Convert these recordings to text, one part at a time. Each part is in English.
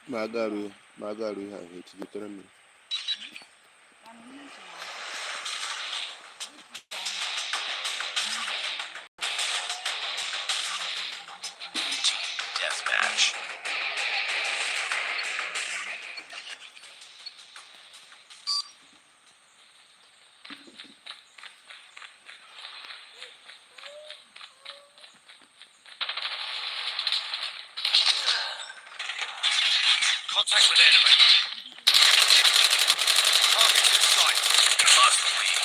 Magaru ha etijetere m. Deathmatch. Contact with enemy. Target in sight. Lost the lead.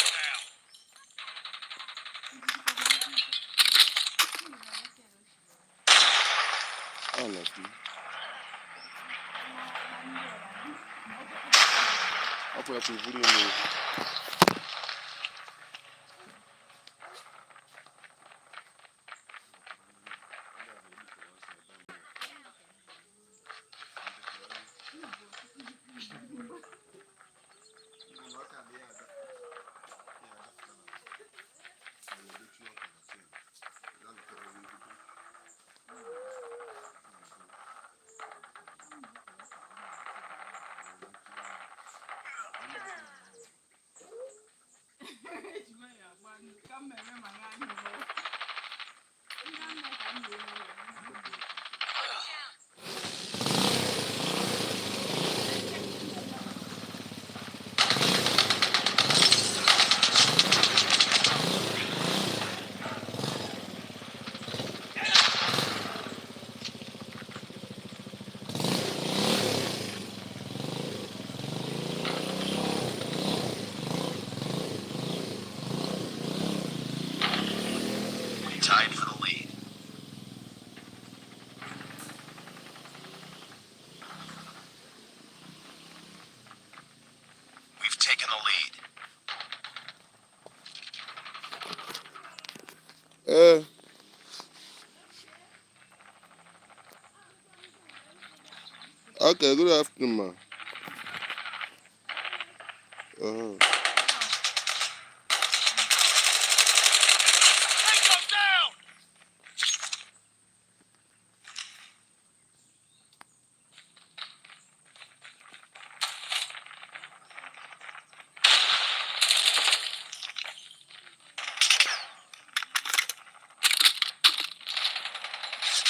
Honestly. Hapo ya kuvuli ni Tied for the lead. We've taken the lead. Okay, good afternoon, ma. Tango down!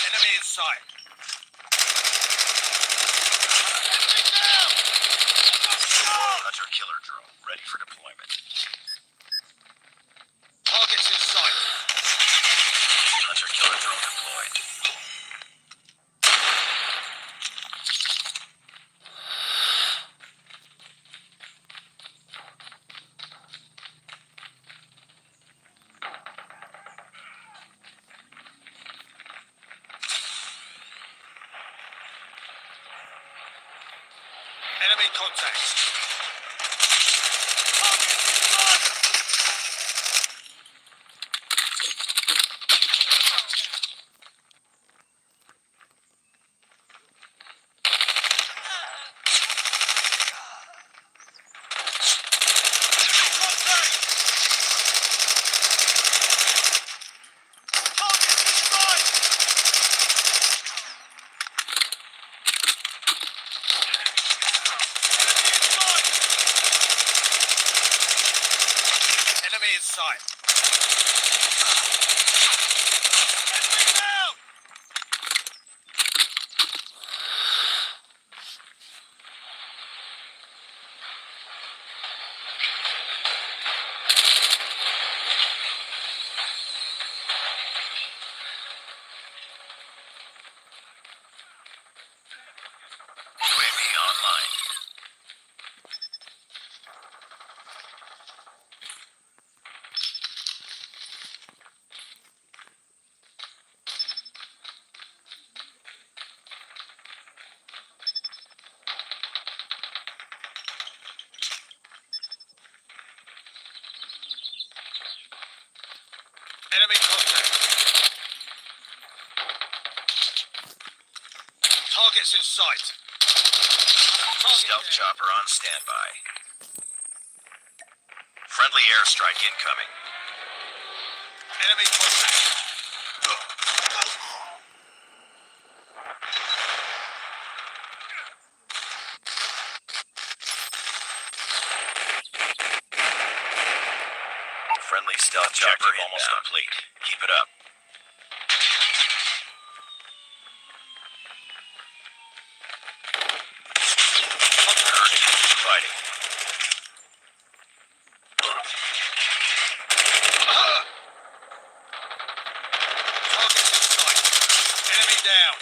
Enemy in sight. Enemy down! Hunter killer drone ready for deployment. Targets in sight. Hunter killer drone deployed. Enemy contact. Targets in sight. Contact! Targets in sight! Enemy in sight. Enemy down! UAV online. Enemy contact. Targets in sight. Stealth chopper on standby. Friendly airstrike incoming. Enemy contact. Stealth chopper almost complete. Keep it up. Fighting. Targets in sight. Enemy down.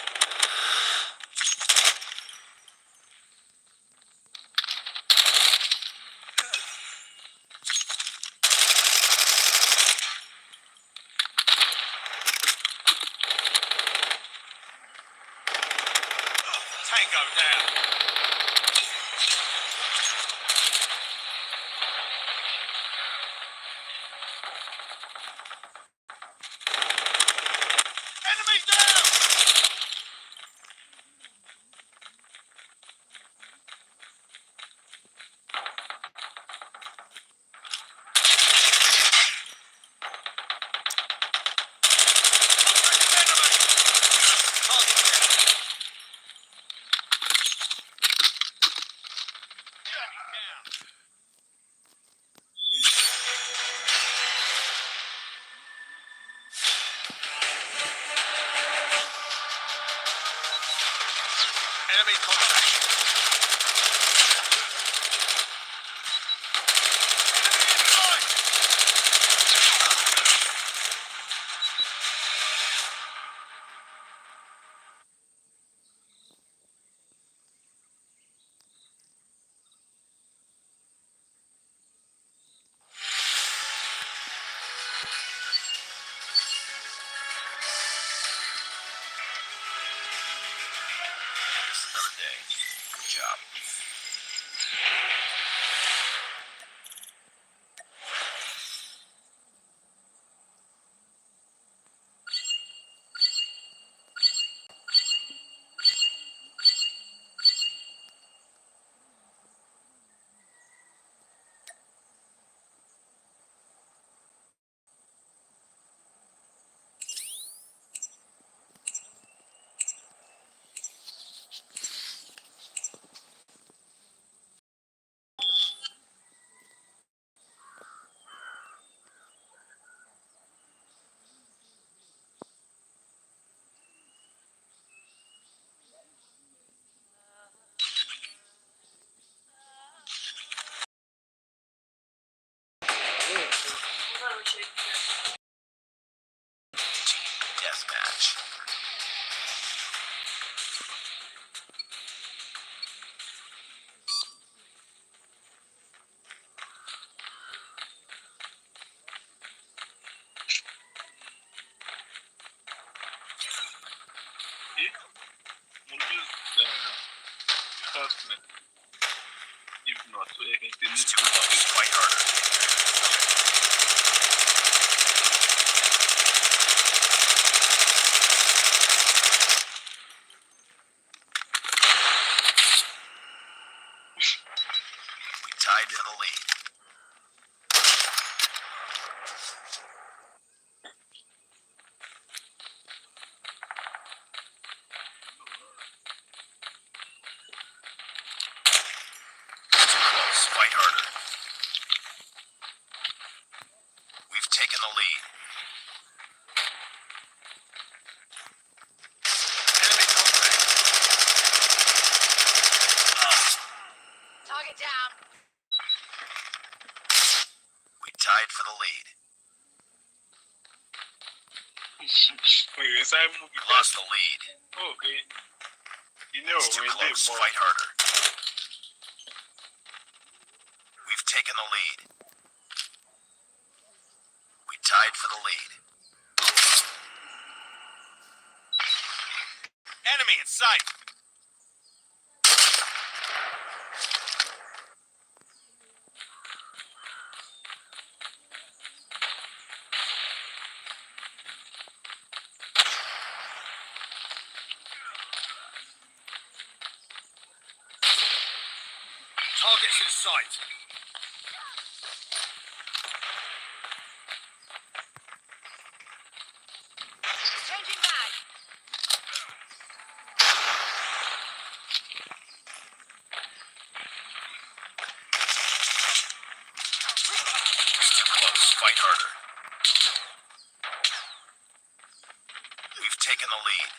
Tango down. Enemy down! Enemy contact. Another day. Good job. Deathmatch. It's too close. Fight harder. We tied to the lead. Too close. Fight harder. We've taken the lead. Enemy contact. Target down. We tied for the lead. We lost the lead. It's too close. Fight harder. We've taken the lead. We tied for the lead. Enemy in sight. Targets in sight. Changing mag. It's too close. Fight harder. We've taken the lead.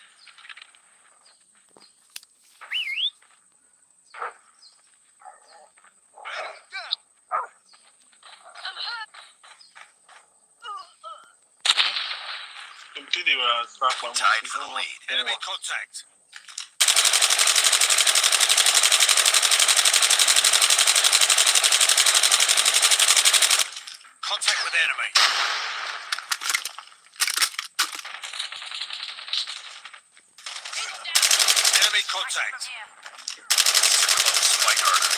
Tied for the lead. Enemy contact. Contact with enemy. Enemy contact. Close. Fight harder.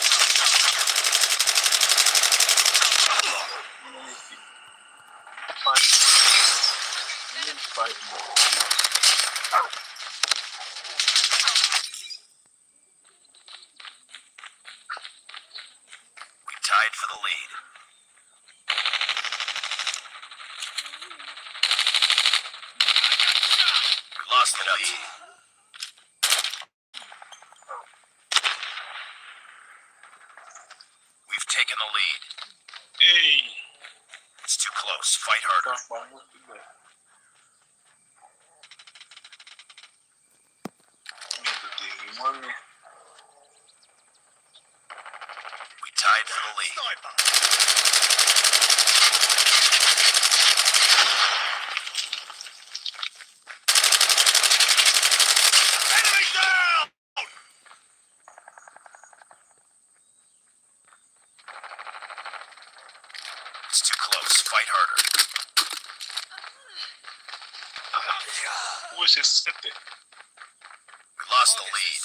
We tied for the lead. We lost the lead. We've taken the lead. It's too close. Fight harder. We tied for the lead. Enemy down! It's too close. Fight harder. We lost the lead.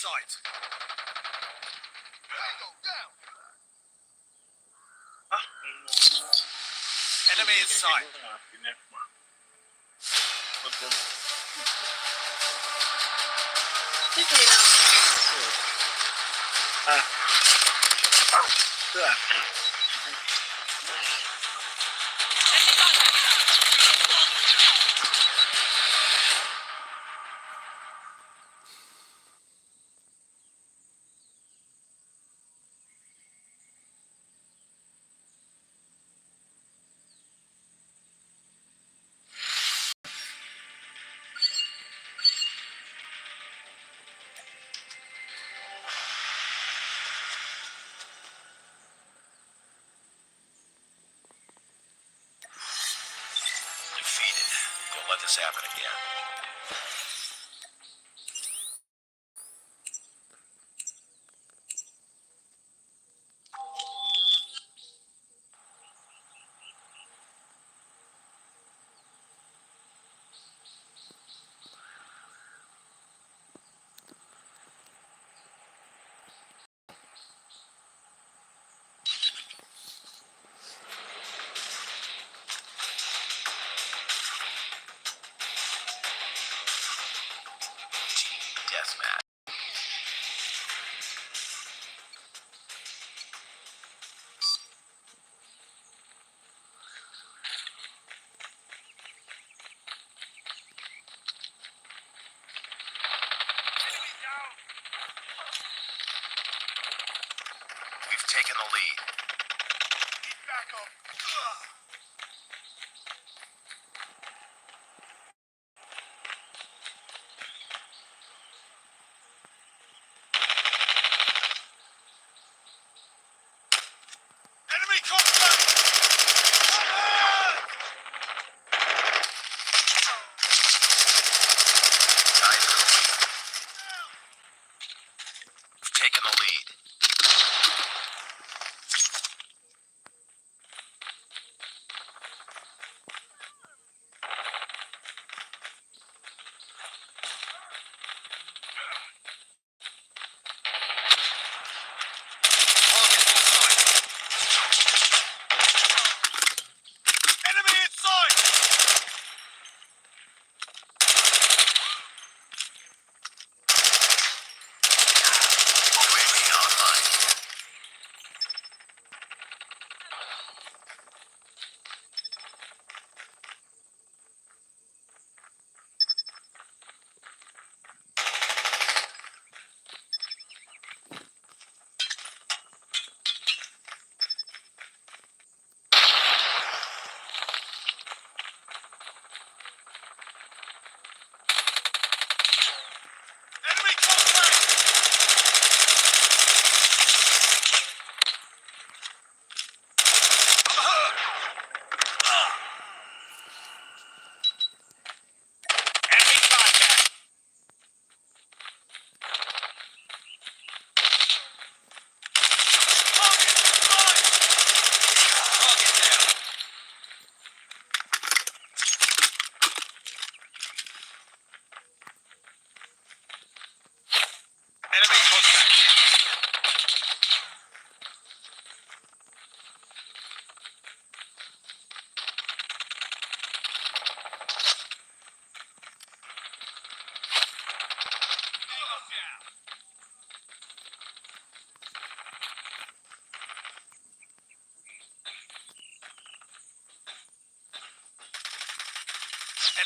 Enemy in sight. Defeated. Don't let this happen again. Deathmatch. We've taken the lead. Need backup. Enemy contact! Tied for the lead. We've taken the lead.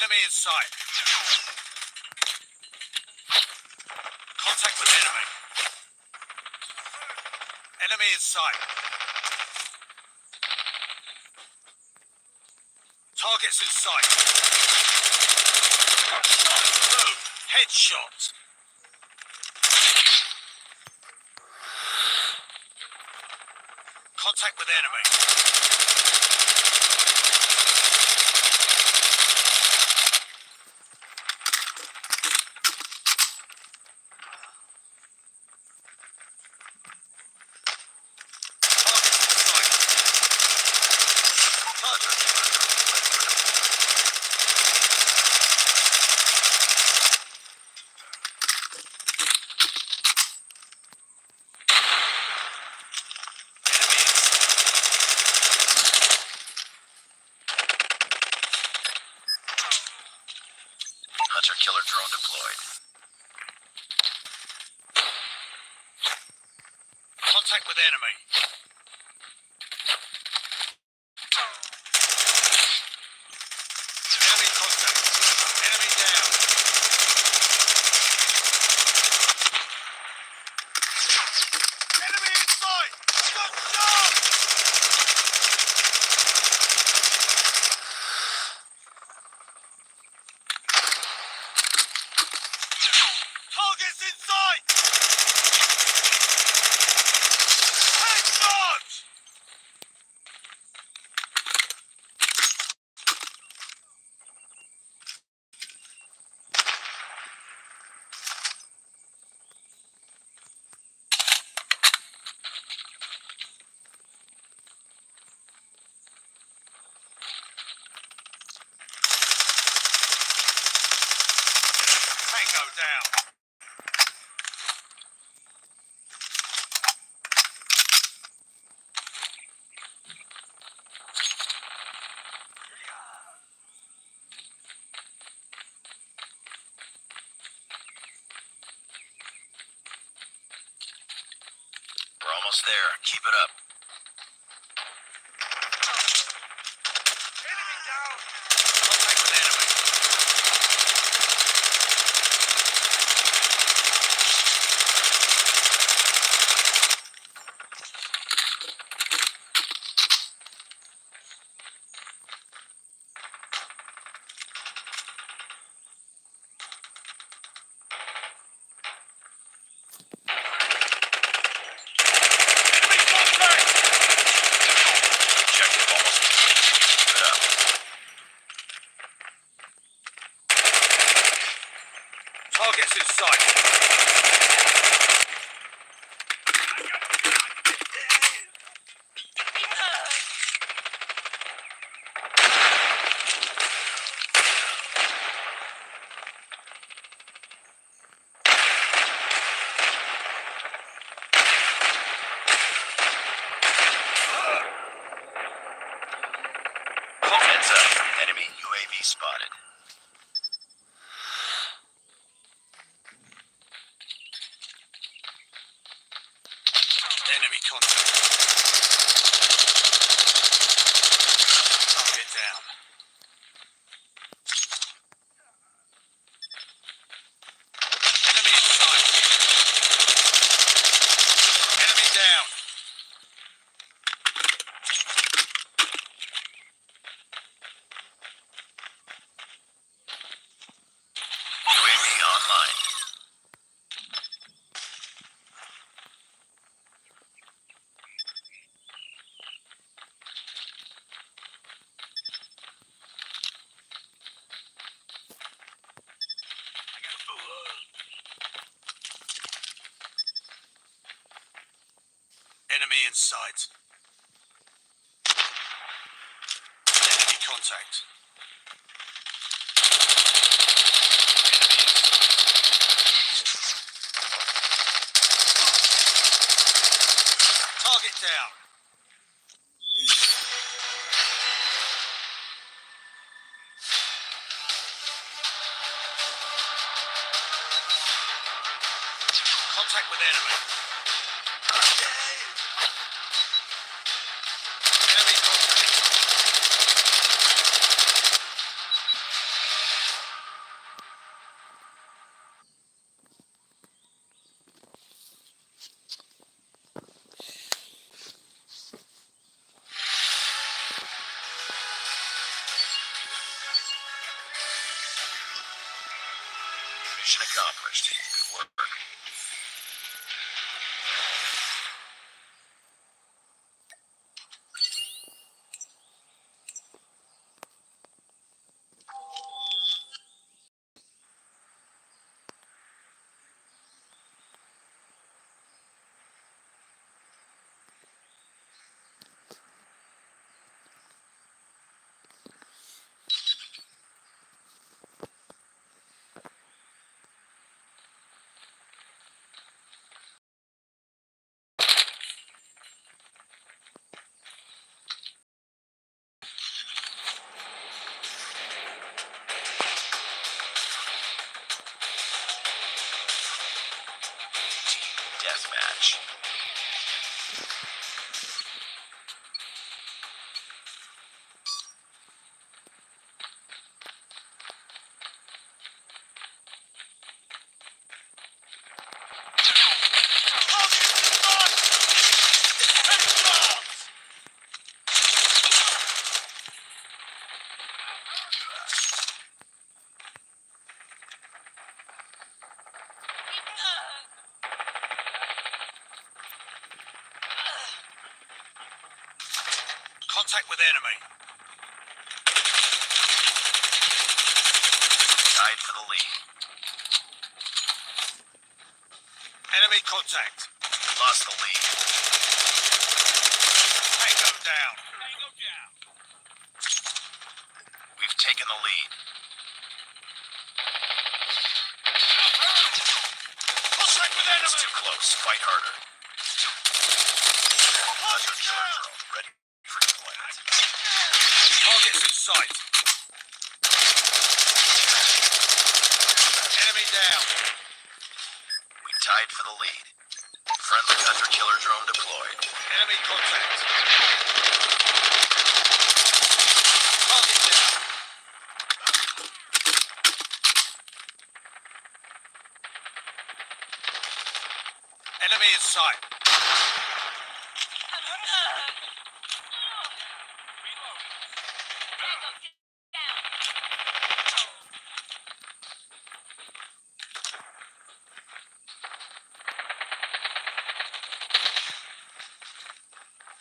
Enemy in sight. Contact with enemy. Enemy in sight. Targets in sight. Boom. Headshot. Contact with enemy. Hunter-killer drone deployed. Contact with enemy. Enemy contact. Enemy down. Enemy in sight! Got shot! Targets in sight! Headshot! Tango down. We're almost there. Keep it up. Enemy down. Contact with enemy. Enemy contact! Objective almost complete. Keep it up. Targets in sight. Heads up. Enemy UAV spotted. Enemy contact. Target down. Enemy in sight. Enemy down. UAV online. Enemy in sight. Enemy contact. Enemy in sight. Target down. Contact with enemy. Enemy contact. Mission accomplished. Good work. Deathmatch. Contact with enemy. Tied for the lead. Enemy contact. Lost the lead. Tango down. Tango down. We've taken the lead. Contact with enemy. It's too close. Fight harder. Hunter killer drone ready for deployment. Targets in sight. Enemy down. We tied for the lead. Friendly hunter killer drone deployed. Enemy contact. Target down. Enemy in sight.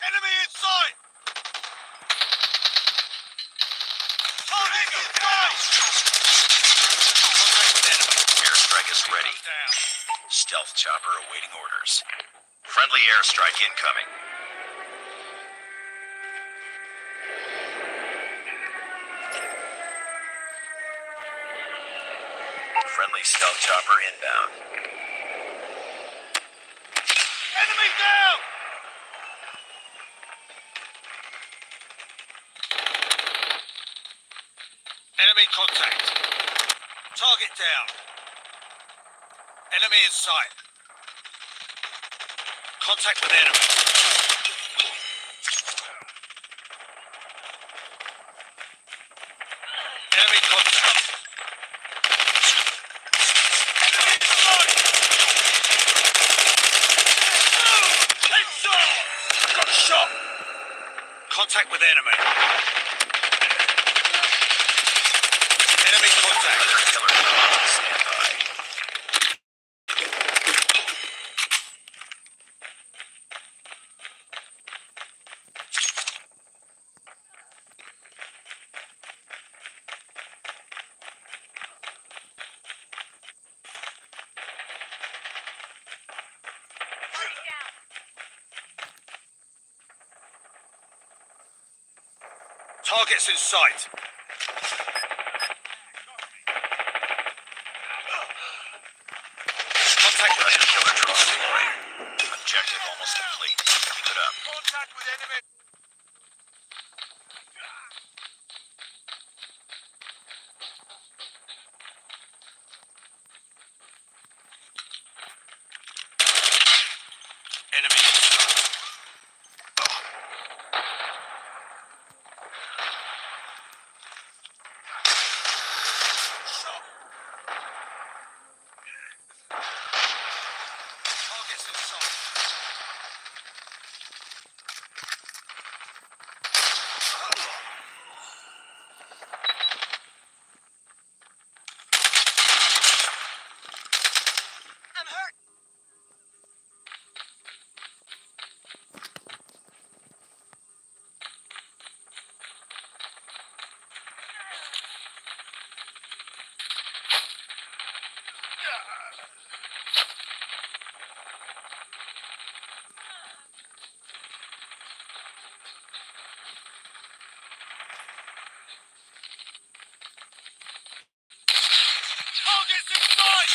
Enemy in sight! Target in sight! Contact with enemy. Airstrike is ready. Down. Stealth chopper awaiting orders. Friendly airstrike incoming. Friendly stealth chopper inbound. Enemy down! Enemy contact. Target down. Enemy in sight. Contact with enemy. Enemy contact. Enemy in sight. Headshot! Got a shot. Contact with enemy. Enemy contact. Killer drone, stand by. Targets in sight. Contact with enemy. Killer drone deployed. Objective almost complete. Keep it up. Contact with enemy. hurt. Target's in sight!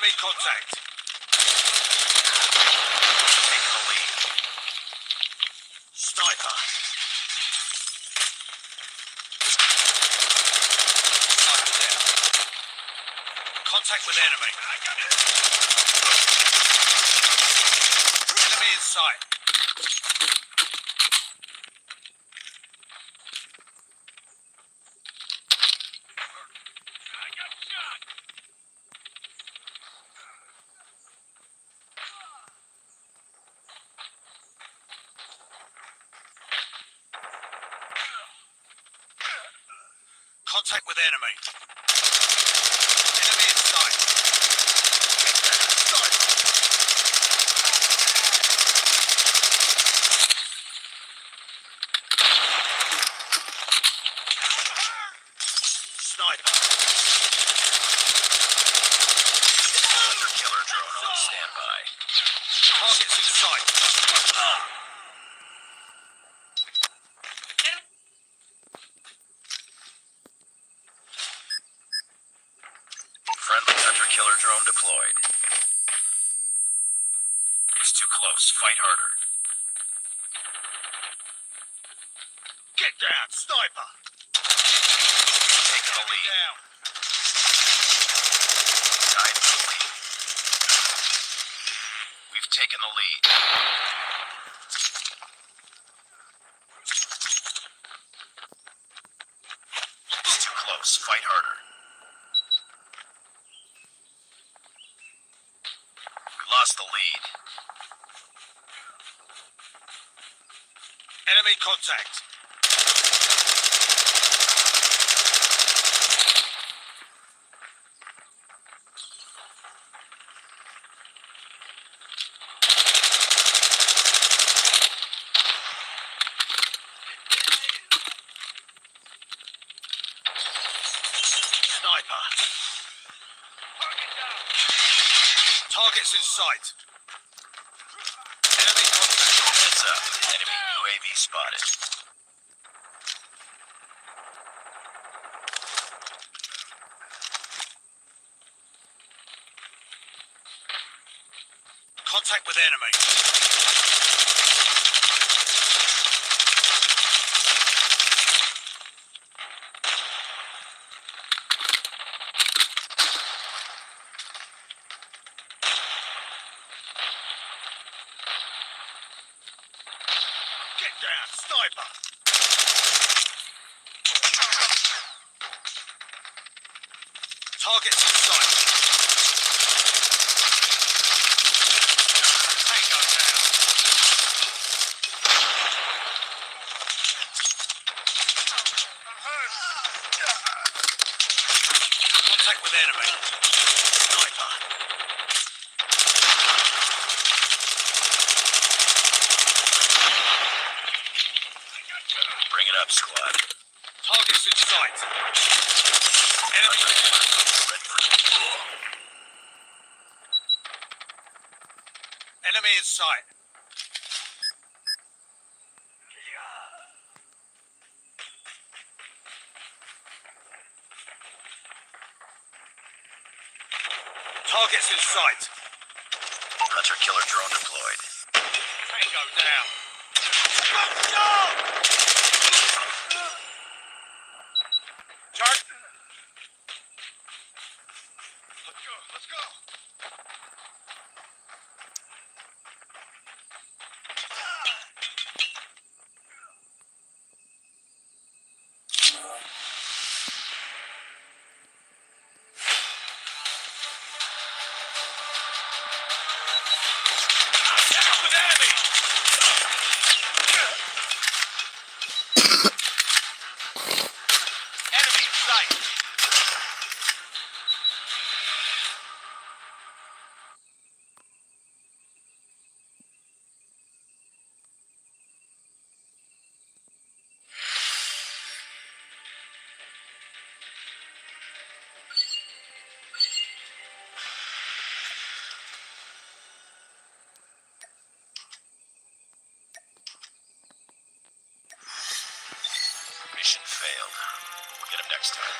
Enemy contact. Taking the lead. Sniper. Sniper down. Contact with enemy. Enemy in sight. Contact with enemy. Enemy in sight. Sniper. Hunter killer drone on standby. Targets in sight. Friendly hunter killer drone deployed. It's too close. Fight harder. Get down, sniper! Taking the lead. Down. Tied for the lead. We've taken the lead. It's too close. Fight harder. We lost the lead. Enemy contact. Sniper. Targets in sight. Enemy contact. Heads up. Enemy UAV spotted. Contact with enemy. Get down, sniper! Targets in sight. Tango down. Contact with enemy. Sniper. Bring it up, squad. Targets in sight. Enemy. Enemy in sight. Targets in sight. Hunter killer drone deployed. Tango down. Charge. Let's go. Let's go. Down with enemy. Enemy in sight. Mission failed. We'll get him next time.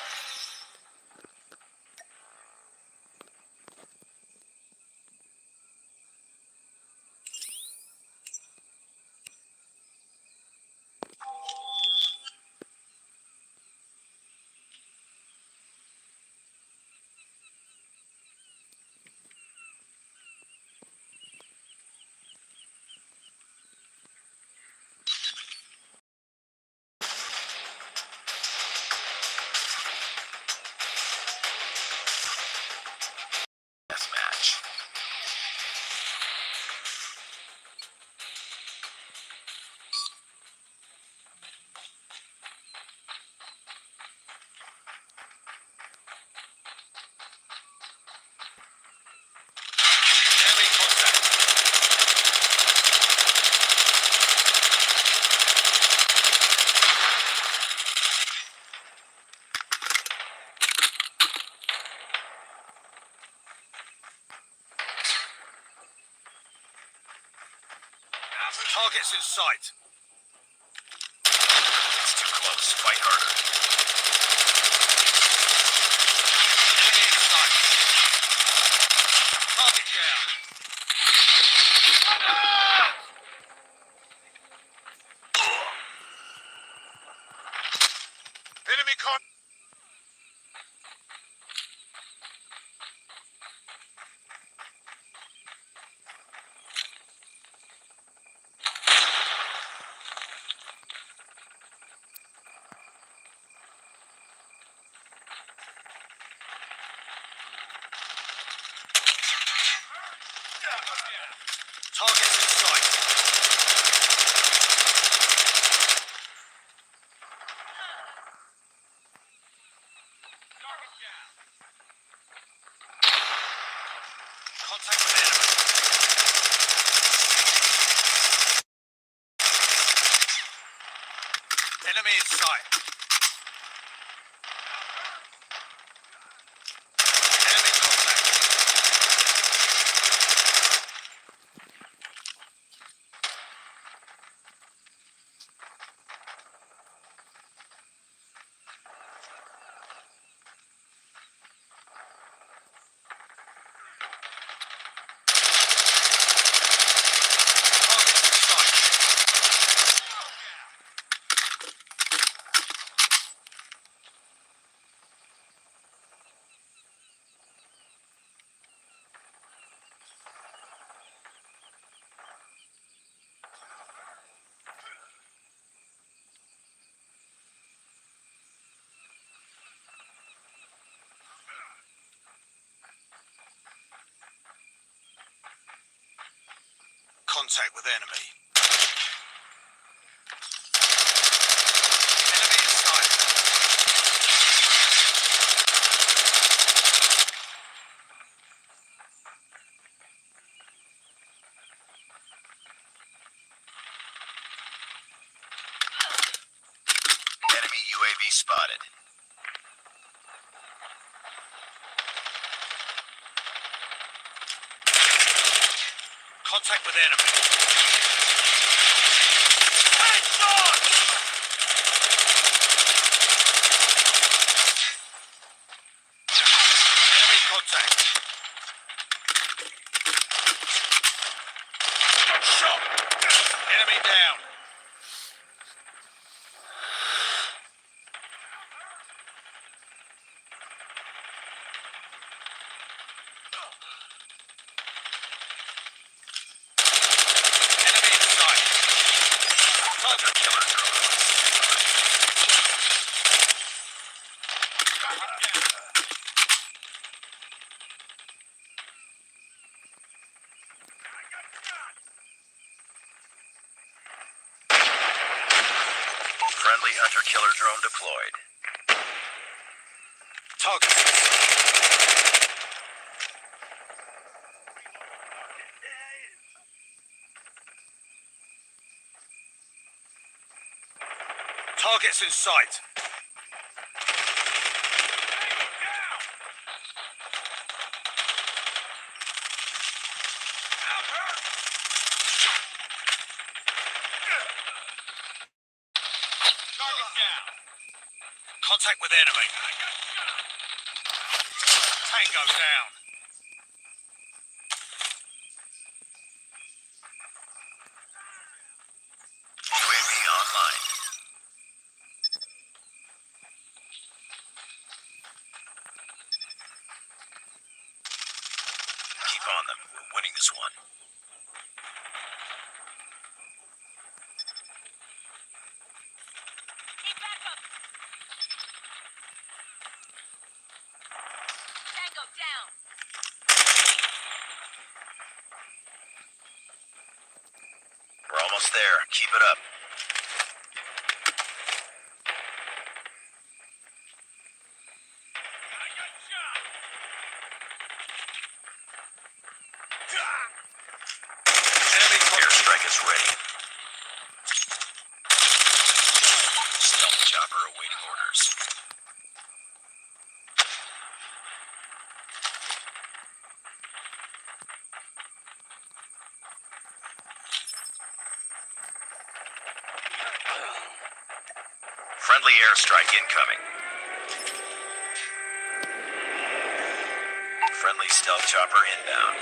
Targets in sight. It's too close. Fight harder. Enemy in sight. Target down. Enemy con. Targets in sight. Contact with enemy. Enemy in sight. Enemy contact. Targets in sight. Contact with enemy. Enemy in sight. Enemy UAV spotted. Contact with enemy. Headshot! Enemy contact. Shot! Enemy down. Enemy in sight. Hunter killer drone. Friendly hunter killer drone deployed. Target. Targets in sight. Contact with enemy. Tango down. UAV online. Keep on them. We're winning this one. Need backup. Tango down. We're almost there. Keep it up. Enemy airstrike is ready. Stealth chopper awaiting orders. Friendly airstrike incoming. Friendly stealth chopper inbound.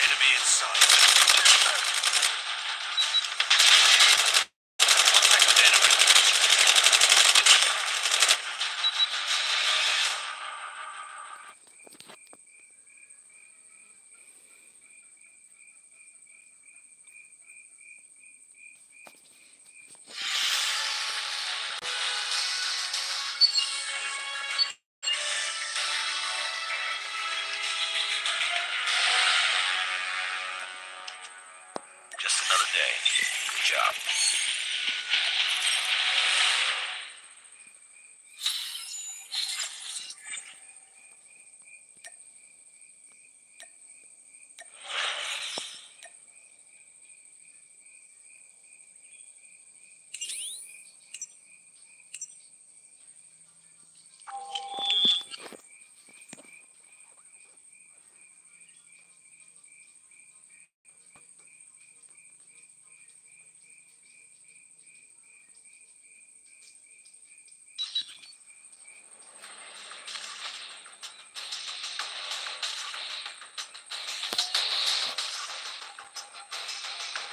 Enemy in sight. Contact with enemy. Just another day. Good job.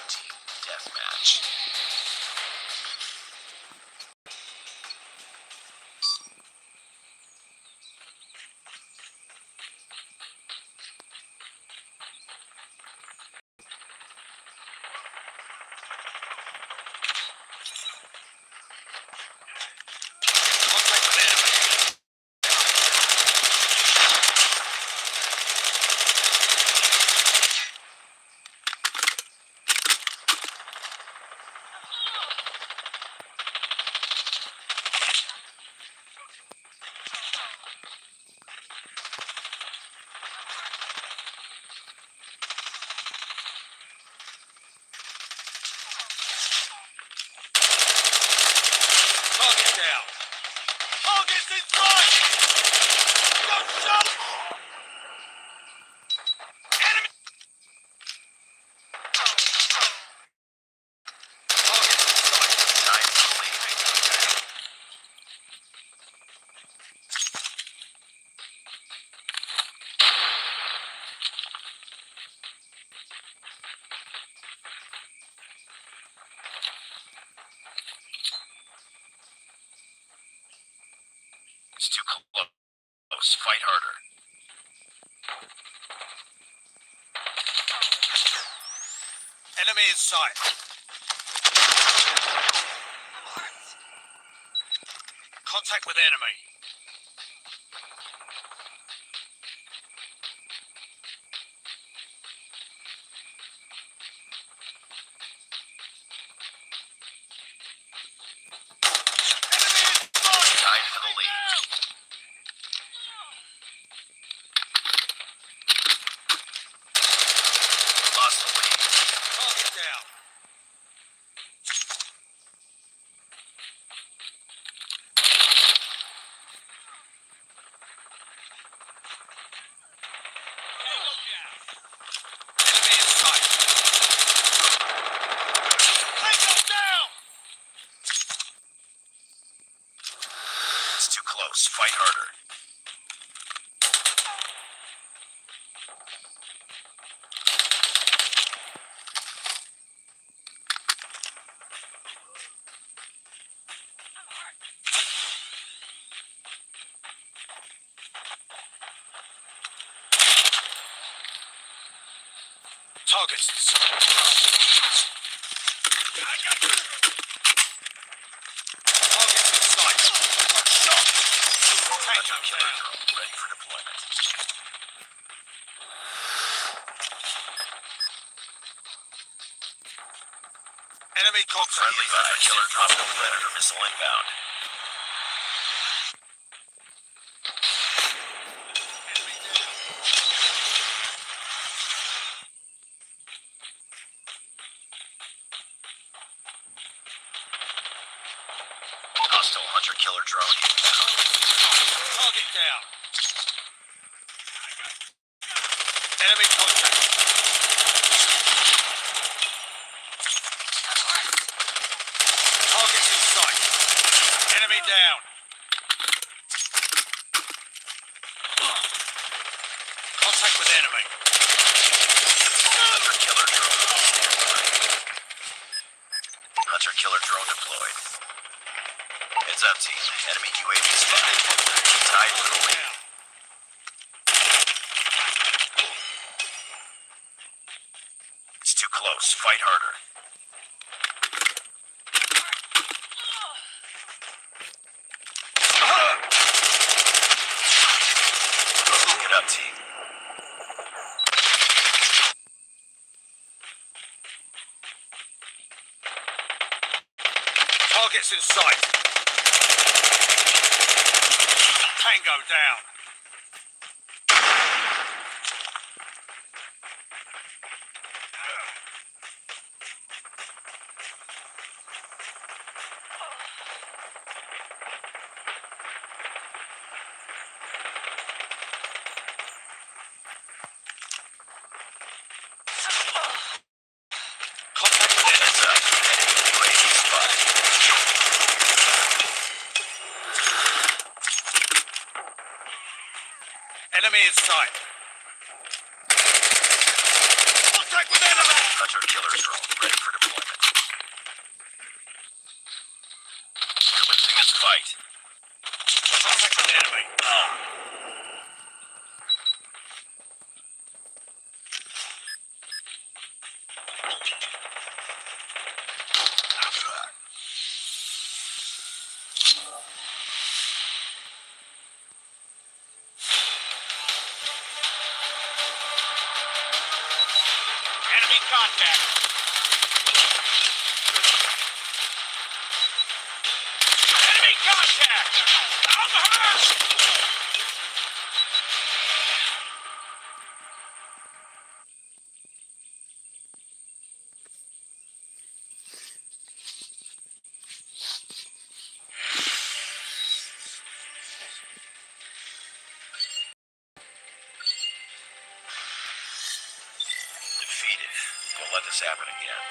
Team deathmatch. Contact with enemy. Target down. Target's in sight. Got shot. Enemy. Target's in sight. Time for leaving. It's too close. Fight harder. Enemy in sight. Contact with enemy. Tied for the lead. Lost the lead. Target down. Enemy in sight. Tango down. It's too close. Fight harder. Targets in sight. Targets in sight. Shot. Hunter killer drone ready for deployment. Enemy contact. Friendly hunter killer drone predator missile inbound. down. Enemy contact. Targets in sight. Enemy down. Contact with enemy. Hunter-killer drone on standby. Hunter-killer drone deployed. Heads up, team. Enemy UAV spotted. Tied for the lead. It's too close. Fight harder. Get up, team. Targets in sight. Tango down. Contact with heads up. Enemy UAV spotted. Enemy in sight. Contact with enemy! Hunter-killer drone ready for deployment. Commencing this fight. Contact with enemy. Enemy contact. Enemy contact! I'm hurt! Defeated. Don't let this happen again.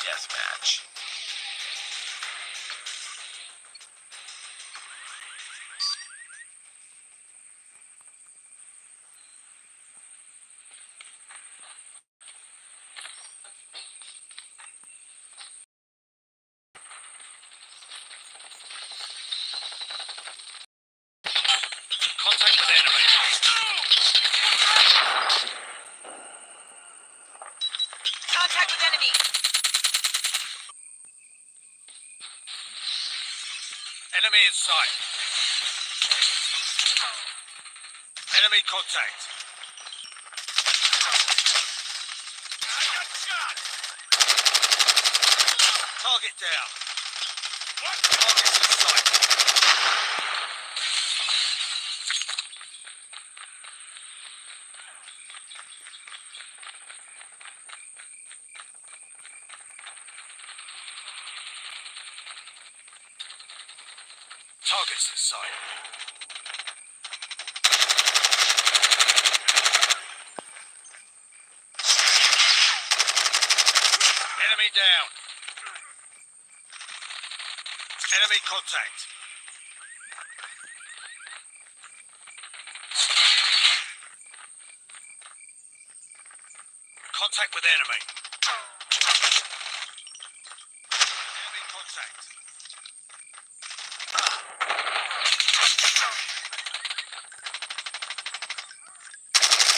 Deathmatch. Contact with enemy. Contact with enemy. Enemy in sight. Enemy contact. I got shot. Target down. What? Target's in sight. Target's in sight. Enemy down. Enemy contact. Contact with enemy. Enemy contact.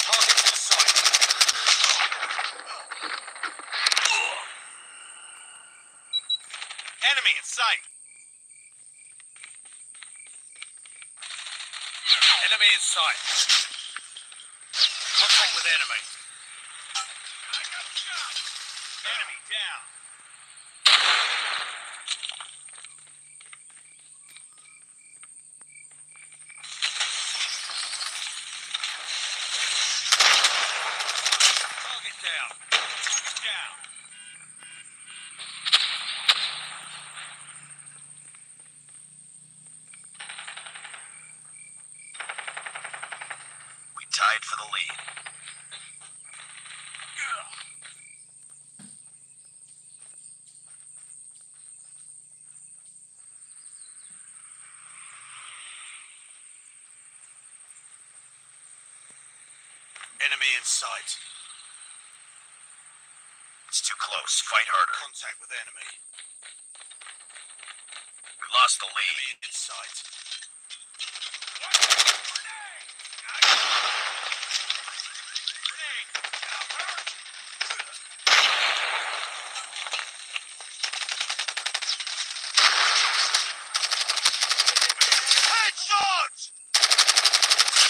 Target's in sight. Enemy in sight. Enemy in sight. Contact with enemy. Enemy down. Target down. Down. We tied for the lead. Enemy in sight. It's too close. Fight harder. Contact with enemy. We lost the lead. Enemy in sight. Headshot!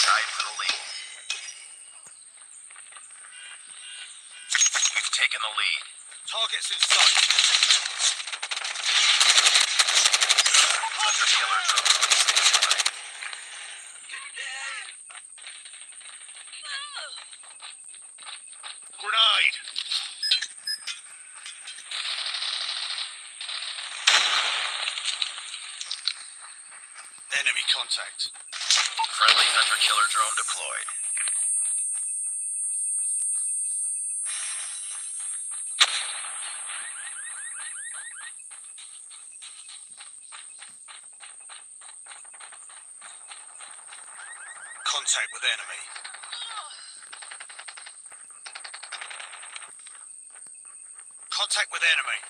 Tied for the lead. We've taken the lead. Targets in sight. Hunter killer drone released tonight. Grenade! Enemy contact. Friendly hunter killer drone deployed. Contact with enemy. Contact with enemy.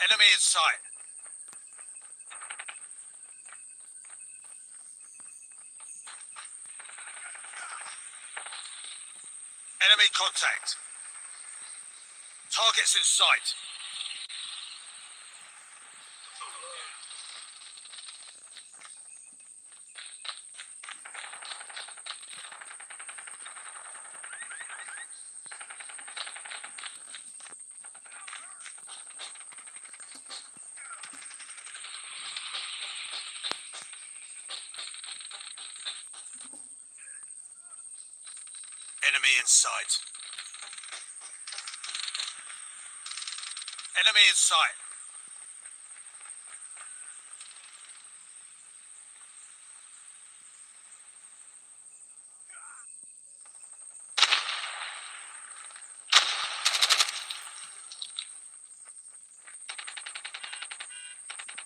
Enemy in sight. Enemy contact. Targets in sight. Enemy in sight. Enemy in sight.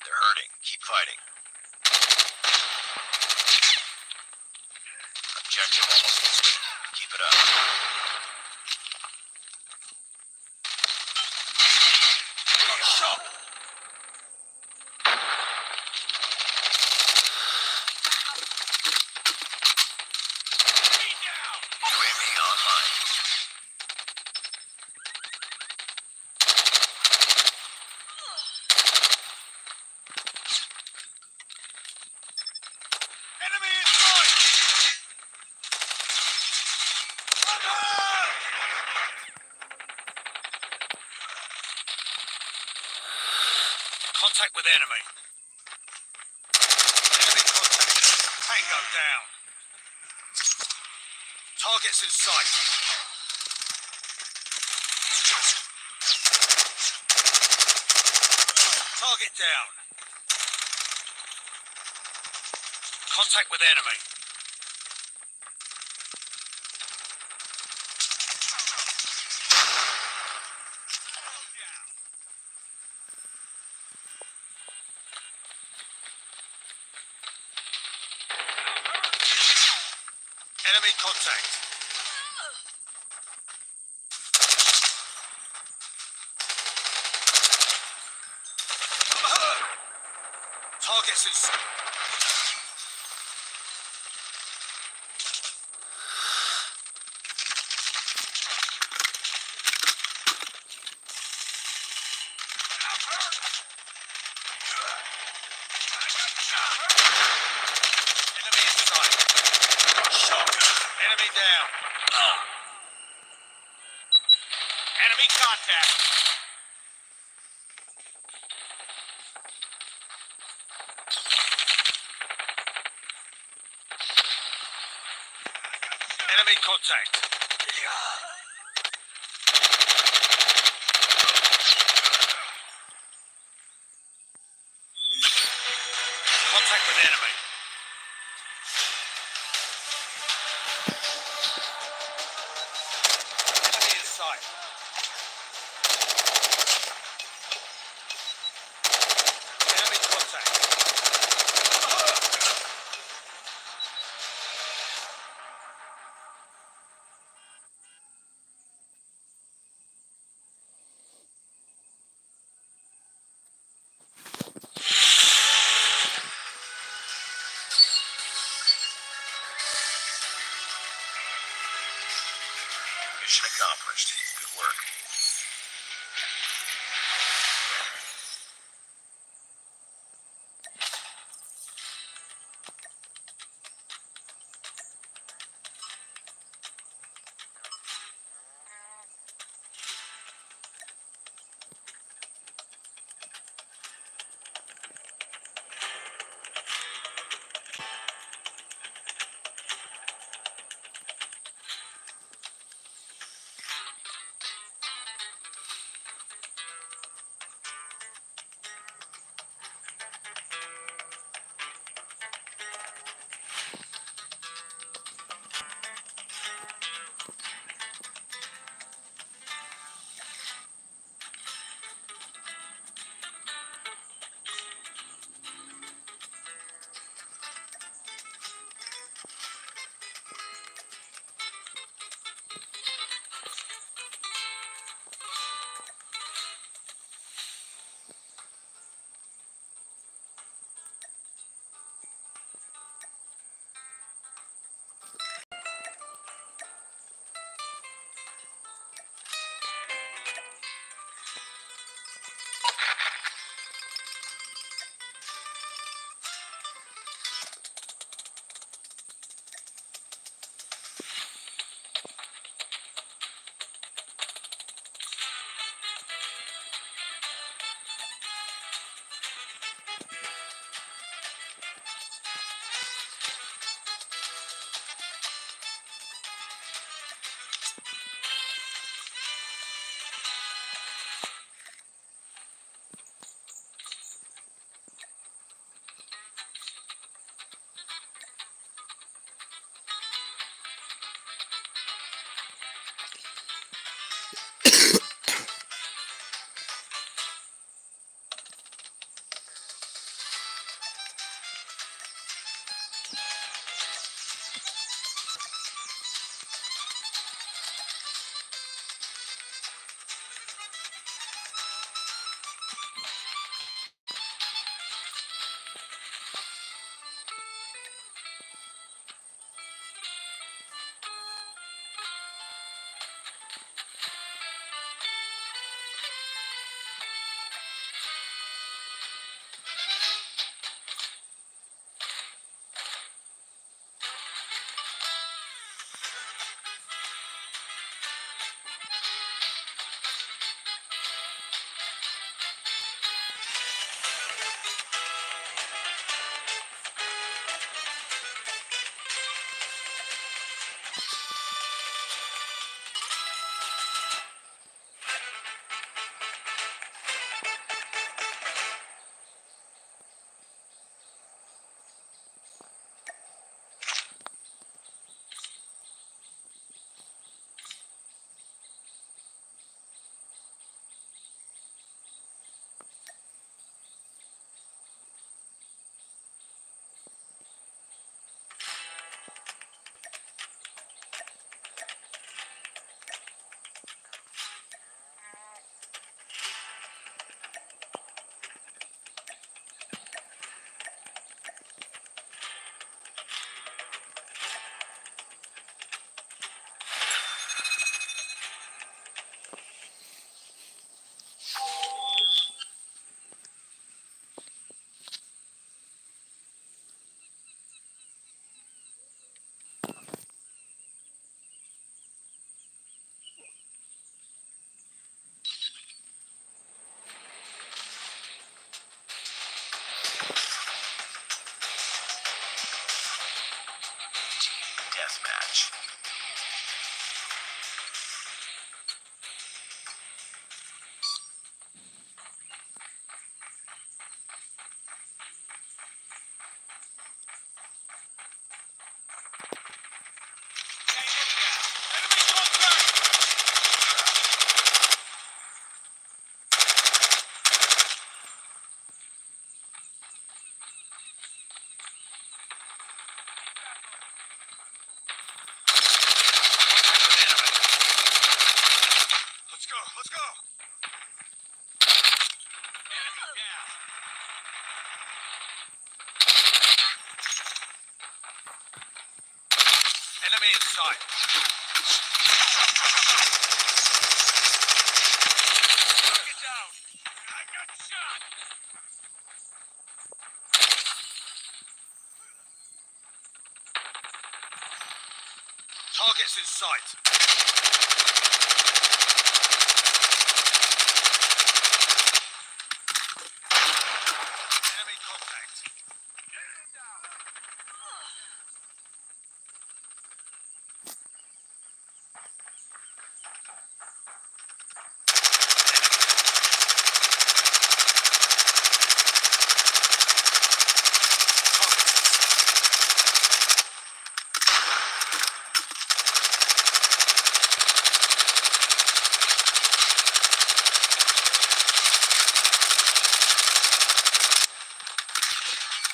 They're hurting. Keep fighting. Objective almost complete. Keep it up. Shot. UAV online. Enemy in sight. Contact with enemy. Enemy contact. Tango down. Targets in sight. Target down. Contact with enemy. Enemy contact. Targets in sight. Enemy in sight. Shot. Enemy down. Enemy contact. Enemy contact. Contact with enemy. Enemy in sight. Enemy contact. sight. Target down. I got shot. Targets in sight. Enemy contact.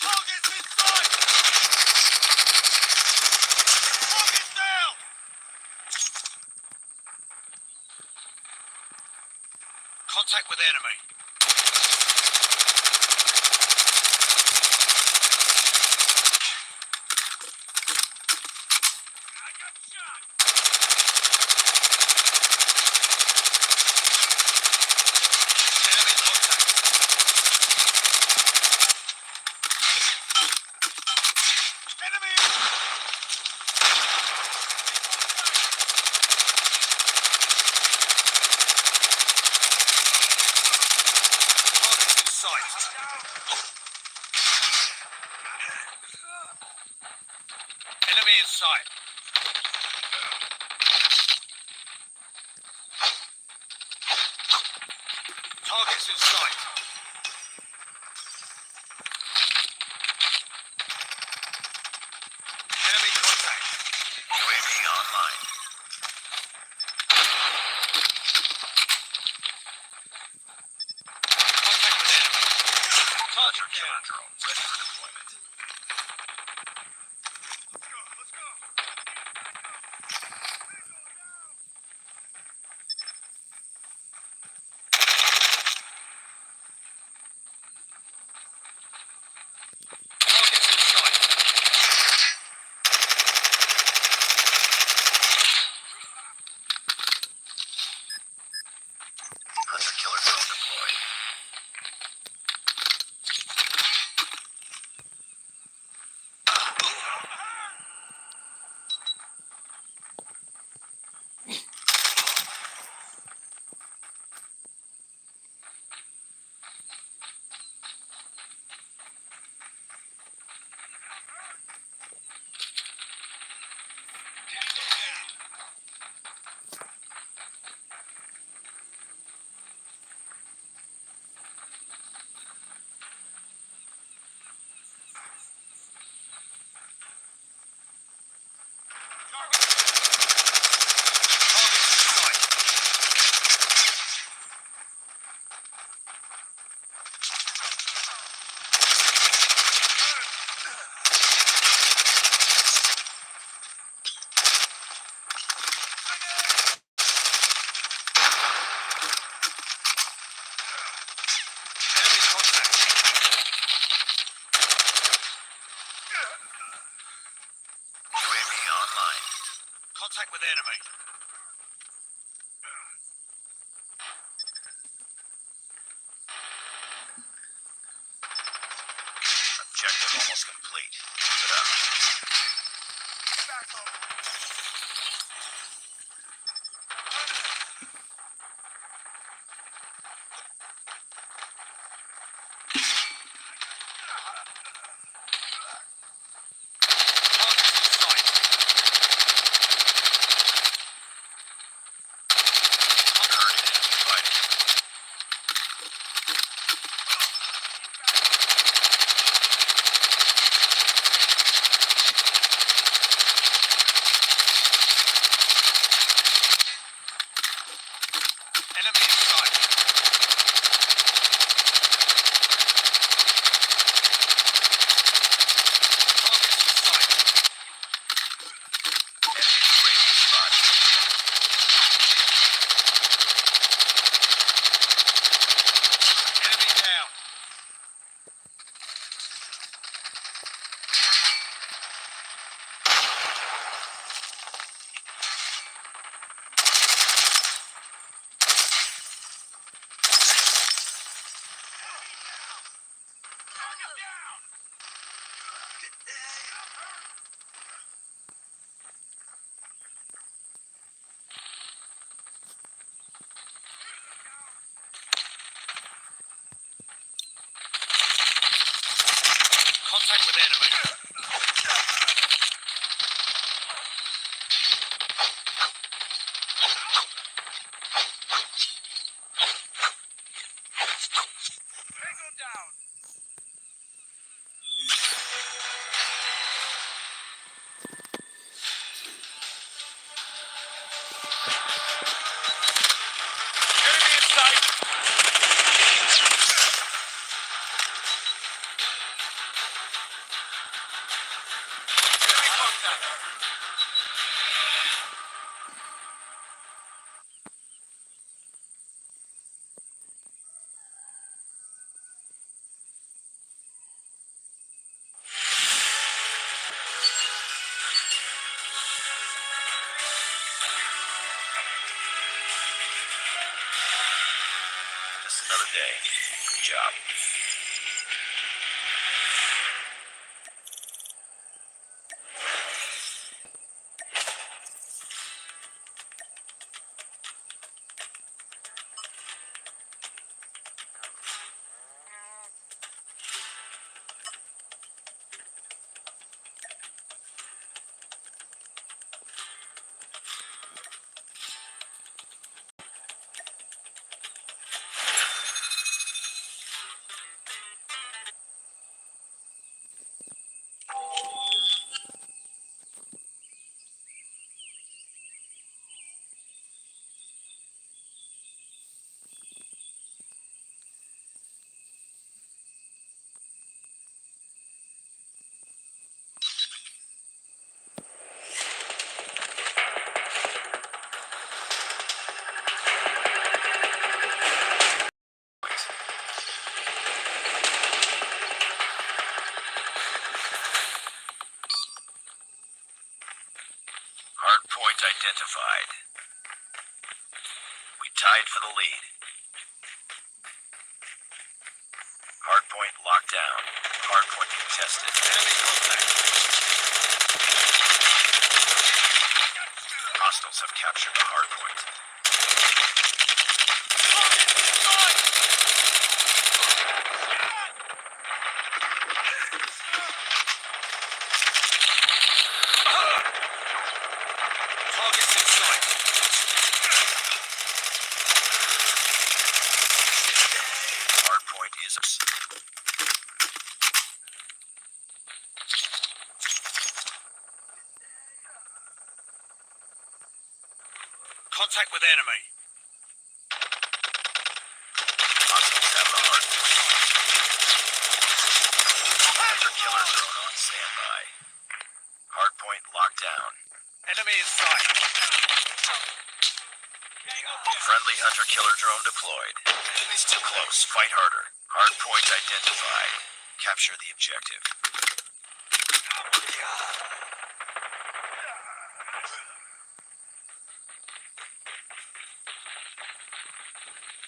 Targets in sight. Target down. Contact with enemy. I got shot. Enemy contact. Enemy. Targets in sight. Enemy in sight. Targets in sight. Enemy contact. UAV online. Contact with enemy. Hunter killer drone ready for deployment. Let's go. Targets in sight. Hunter killer drone deployed. Targets in sight. Enemy contact. UAV online. Contact with enemy. Objective almost complete. Keep it up. Targets in sight. this another day. Good job. Hardpoint identified. We tied for the lead. Hardpoint locked down. Hardpoint contested. Enemy contact. Hostiles have captured the hardpoint. Targets in sight. Hardpoint is us. Contact with enemy. Hostiles have the hardpoint. Hunter-killer drone on standby. Hardpoint locked down. Enemy in sight. Friendly hunter-killer drone deployed. Enemy's too close. Fight harder. Hardpoint identified. Capture the objective.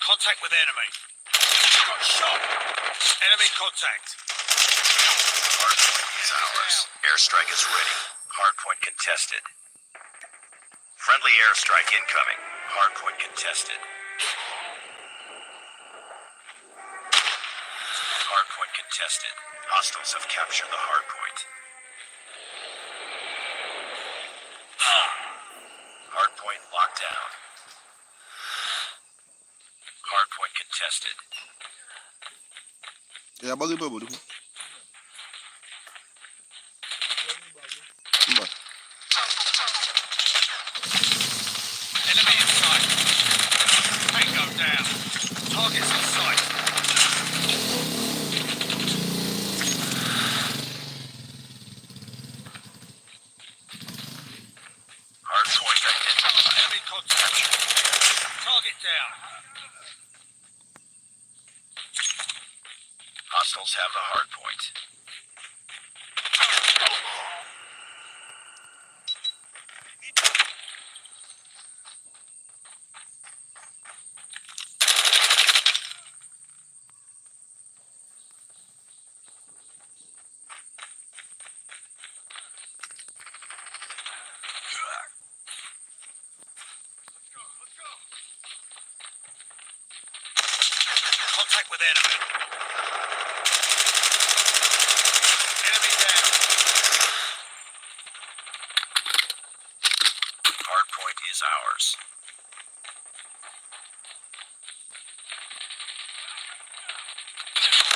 Contact with enemy. Got shot. Enemy contact. Hardpoint is ours. Airstrike is ready. Hardpoint contested. Friendly airstrike incoming. Hardpoint contested. Hardpoint contested. Hostiles have captured the hardpoint. Hardpoint locked down. Hardpoint contested. Ya bagi apa bodoh? Mbak. Enemy in sight. Tango down. Targets in sight. Hardpoint identified. Enemy contact. Target down. Hostiles have the hardpoint. Contact with enemy. Enemy down. Hardpoint is ours.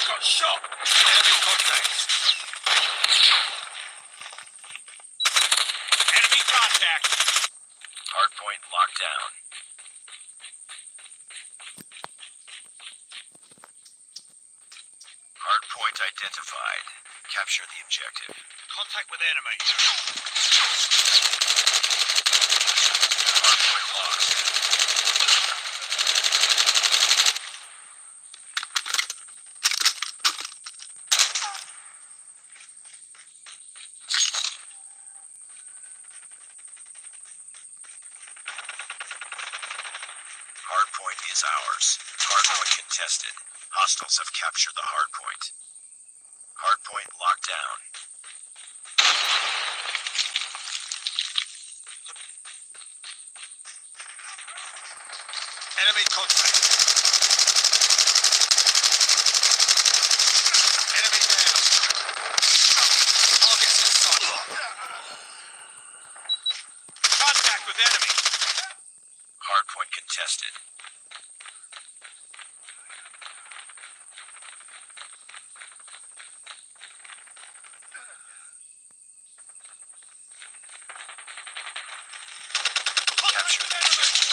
Got shot. Enemy contact. Enemy contact. Hardpoint locked down. Hardpoint identified. Capture the objective. Contact with enemy. Hardpoint lost. Hardpoint is ours. Hardpoint contested. Hostiles have captured the hardpoint. Hardpoint locked down. Enemy contact. Enemy down. Targets in sight. Contact with enemy. Hardpoint contested. Capture the objective.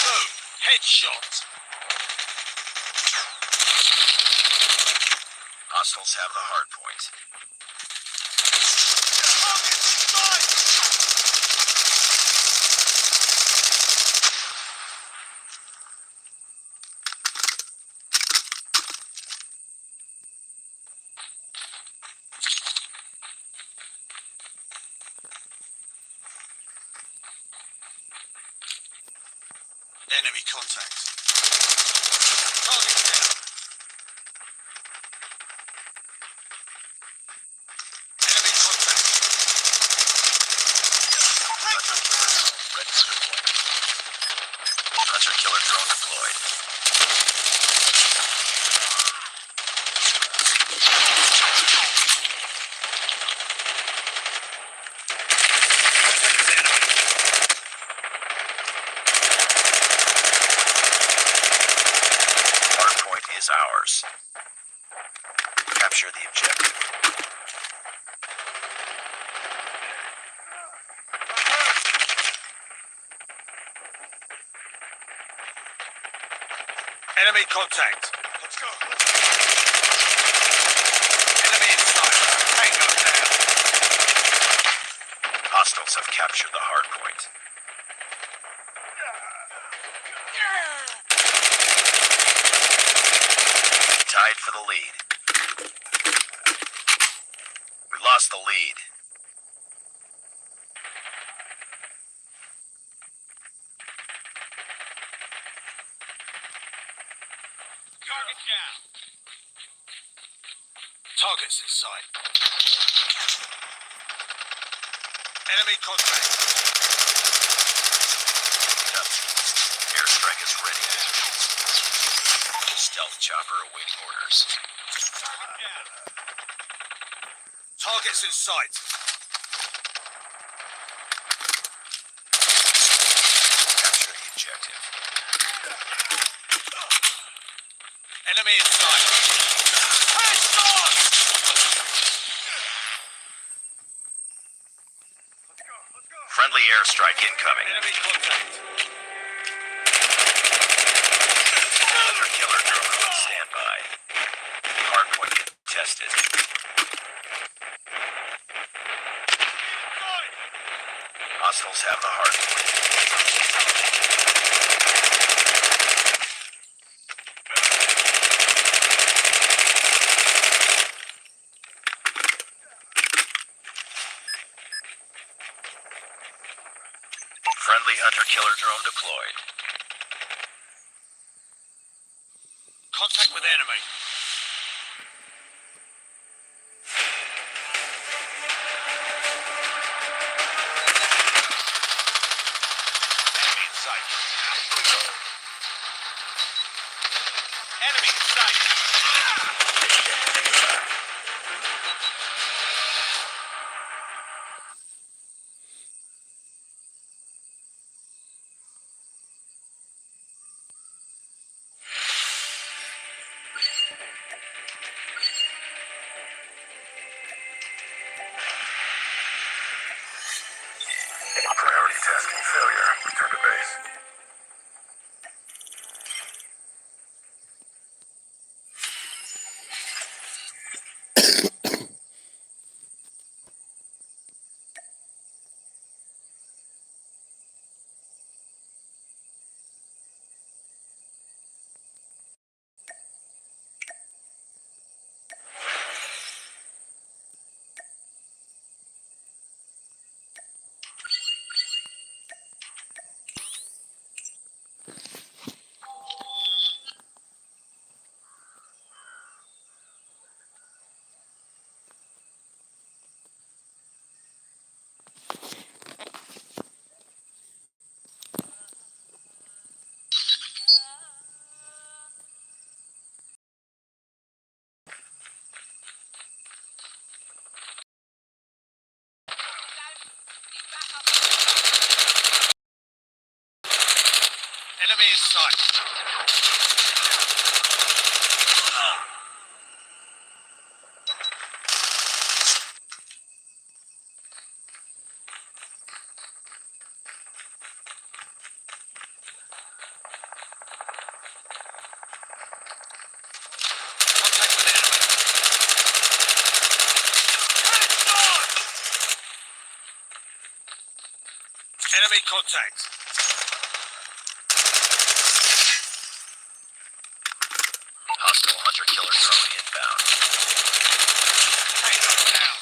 Boom! Headshot! Hostiles have the hard point. Target in sight! Enemy contact. Target down. Enemy contact. Ready for deployment. Hunter killer drone deployed. Contact with enemy. Hardpoint is ours. Capture the objective. Enemy contact. Let's go. Enemy in sight. Tango down. Hostiles have captured the hardpoint. Tied for the lead. We lost the lead. Target down. Targets in sight. Enemy contact. Airstrike is ready. Stealth chopper awaiting orders. Target down. Targets in sight. Capture the objective. Enemy in sight. Headshot! Friendly airstrike incoming. Enemy contact. Hunter killer drone on standby. Hardpoint contested. Hostiles have the hardpoint. Friendly hunter killer drone deployed. Contact with enemy. Enemy in sight. Enemy in sight. Priority tasking failure. Return to base. Enemy in sight. Contact with enemy. Enemy contact. Hostile hunter-killer drone inbound. Tango down.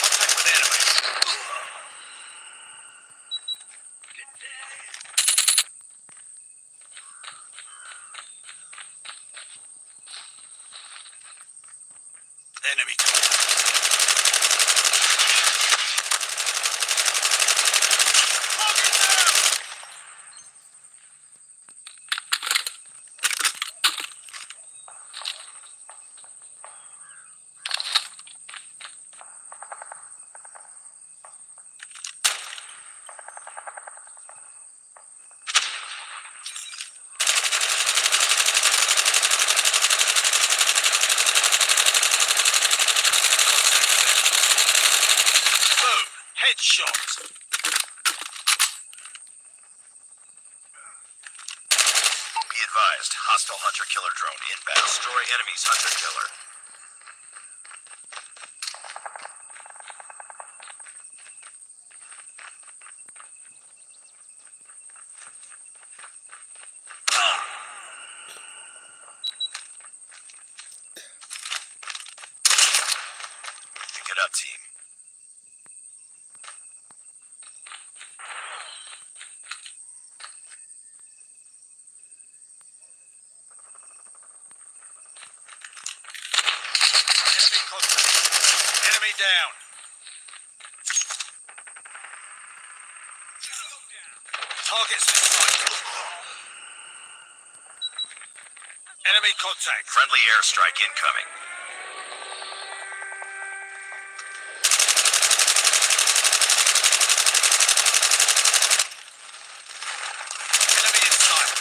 Contact with enemy. Enemy boom. Headshot. Be advised, hostile hunter-killer drone inbound. Destroy enemy's hunter-killer. Pick it up, team. Enemy contact. Enemy down. Targets in sight. Enemy contact. Friendly airstrike incoming. Enemy in sight.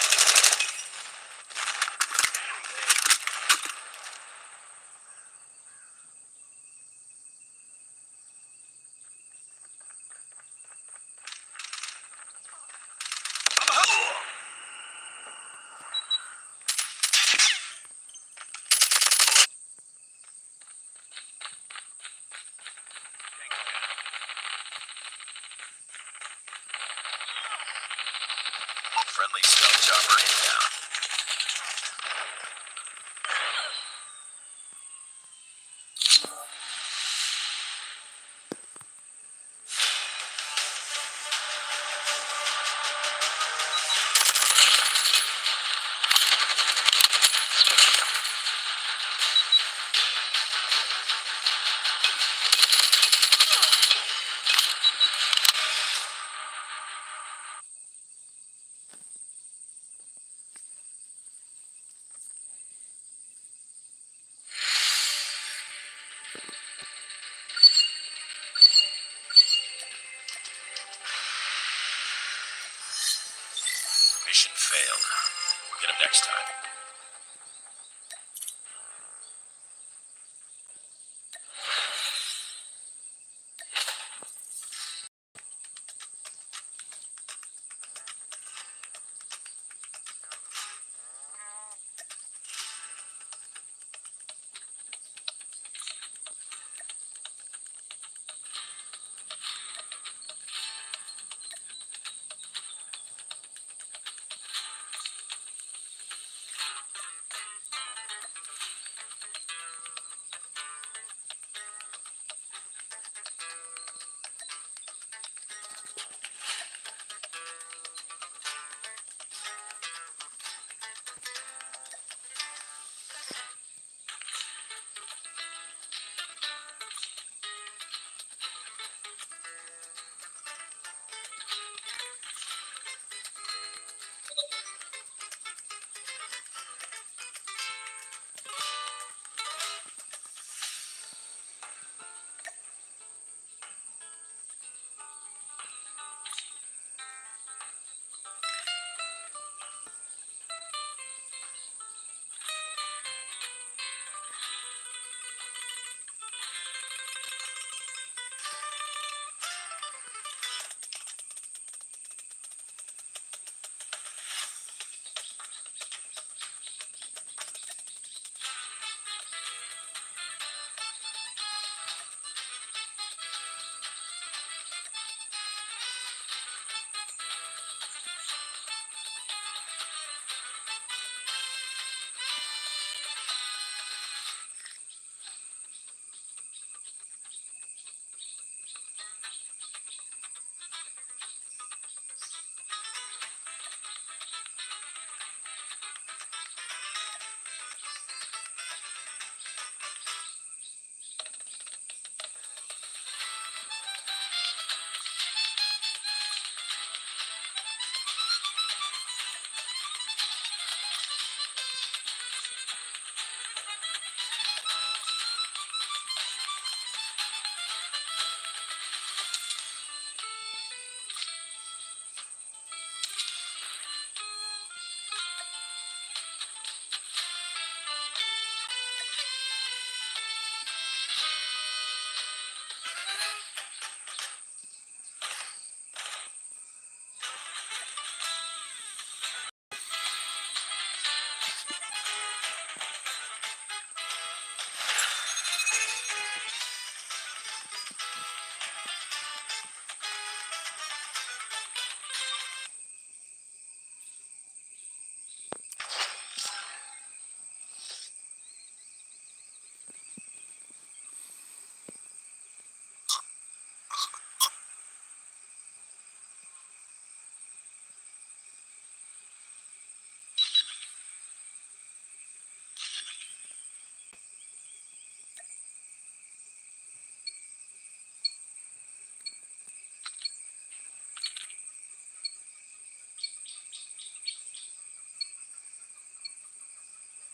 Friendly stealth chopper inbound. Mission failed. We'll get him next time.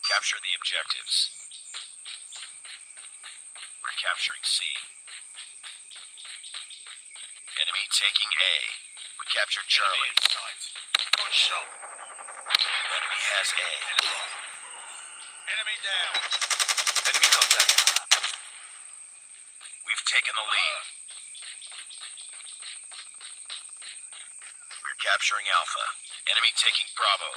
Capture the objectives. We're capturing C. Enemy taking A. We captured Charlie. Good shot. Enemy has A. Enemy down. Enemy contact. We've taken the lead. We're capturing Alpha. Enemy taking Bravo.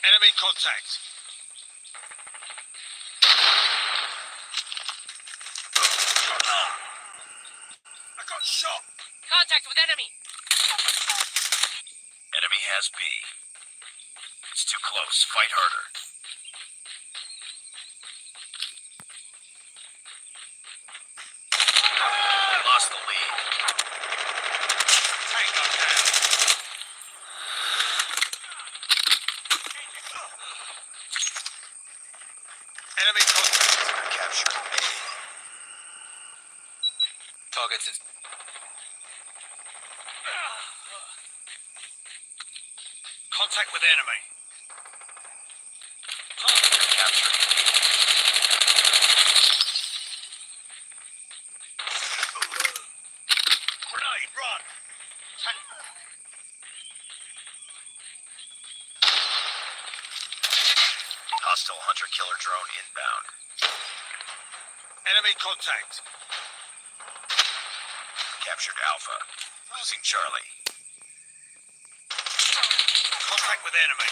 Enemy contact. I got shot. Contact with enemy. Enemy has B. It's too close. Fight harder. We lost the lead. Tango down. Enemy contact. We're capturing A. Targets in. Contact with enemy. Target captured. Grenade, run! Hostile hunter-killer drone inbound. Enemy contact. Captured Alpha. Losing Charlie. Contact with enemy.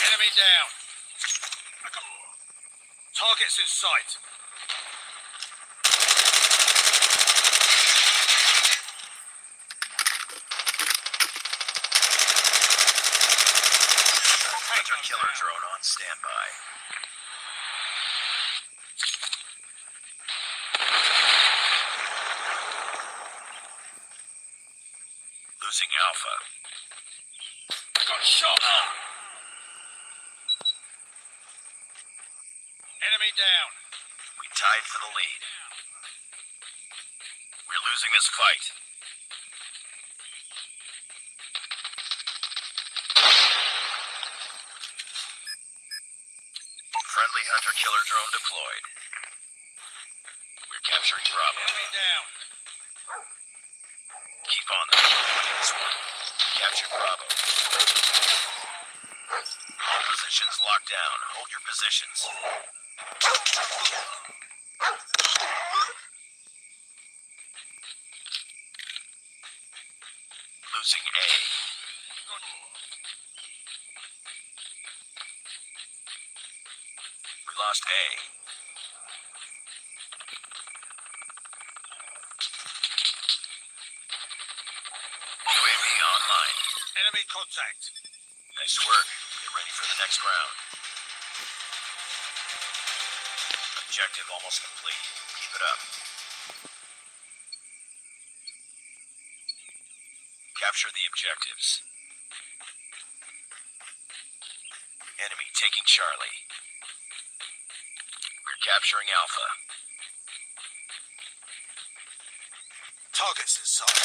Enemy down. Targets in sight. Hunter-killer drone on standby. Losing Alpha. Got shot! Enemy down. We tied for the lead. We're losing this fight. Friendly hunter-killer drone deployed. We're capturing Bravo. Enemy down. Keep on them. Winning this one. Captured Bravo. All positions locked down. Hold your positions. Losing A. We lost A. UAV online. Enemy contact. Nice work. Get ready for the next round. Objective almost complete. Keep it up. Capture the objectives. Enemy taking Charlie. We're capturing Alpha. Targets in sight.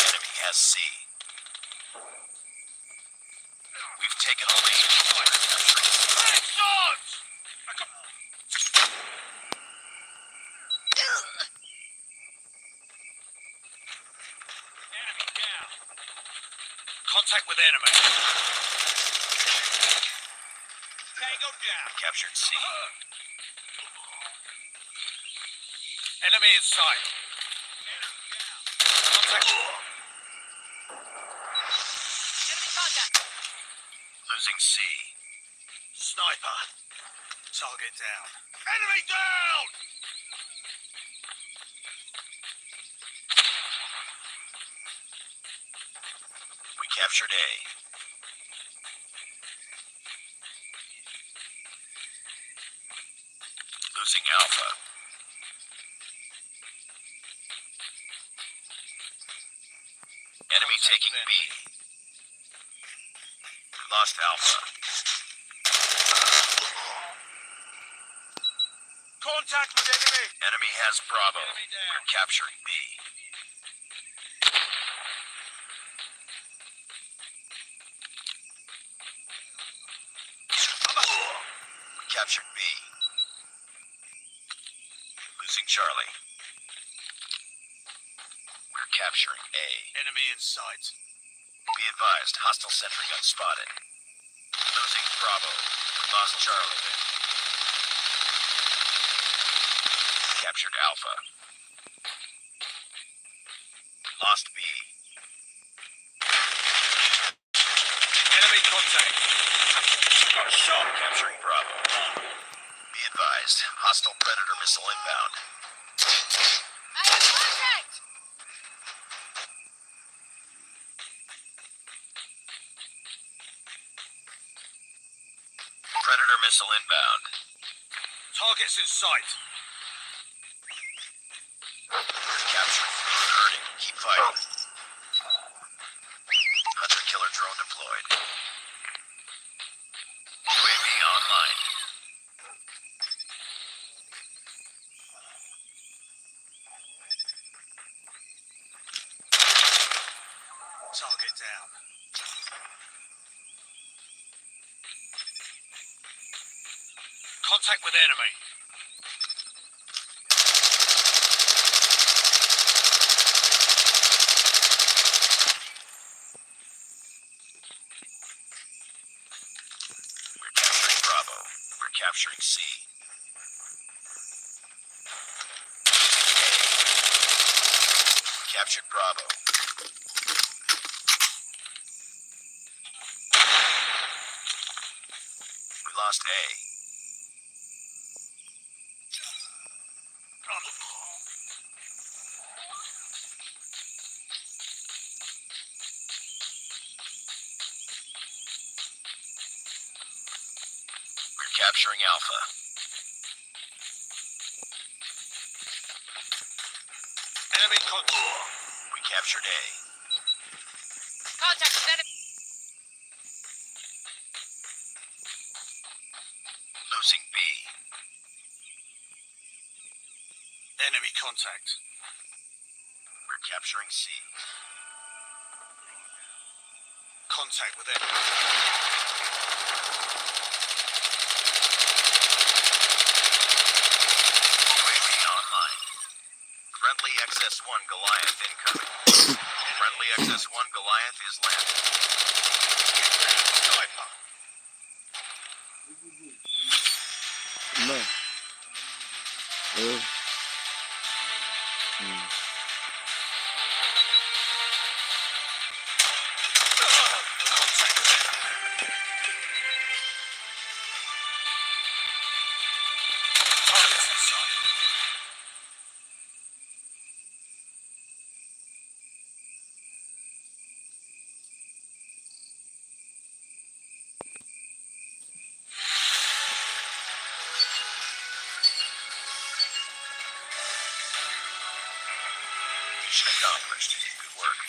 Enemy has C. We've taken a lead. Headshots! Enemy down. Contact with enemy. Tango down. Captured C. Enemy in sight. Contact. Enemy contact. Losing C. Sniper. Target down. Enemy down! We captured A. Losing Alpha. Enemy taking B. We lost Alpha. contact with enemy. Enemy has Bravo. We're capturing B. We captured B. Losing Charlie. We're capturing A. Enemy in sight. Be advised, hostile sentry gun spotted. Losing Bravo. We lost Charlie. Captured Alpha. Lost B. Enemy contact. Got shot. Capturing Bravo. Be advised, hostile Predator missile inbound. I have contact! Predator missile inbound. Targets in sight. We're capturing. We're hurting. Keep fighting. Hunter killer drone deployed. UAV online. Target down. Contact with enemy. We're capturing Bravo. We're capturing C. We captured Bravo. We lost A. We're capturing Alpha. Enemy contact. We captured A. Contact with enemy. Losing B. Enemy contact. We're capturing C. Contact with enemy. UAV online. Friendly XS-1 Goliath incoming. Friendly XS-1 Goliath is landing. Sniper. No. Contact with enemy. Targets in sight. Mission accomplished. Good work.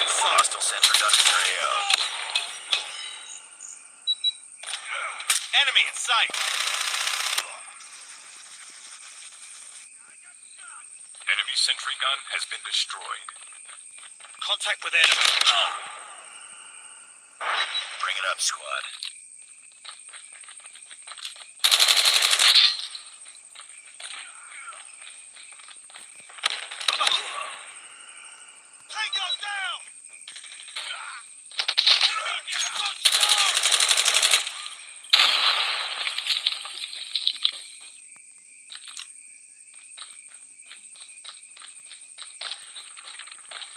in sight. Hostile sentry gun in your AO. Enemy in sight. Enemy sentry gun has been destroyed. Contact with enemy. Bring it up, squad. Tango down!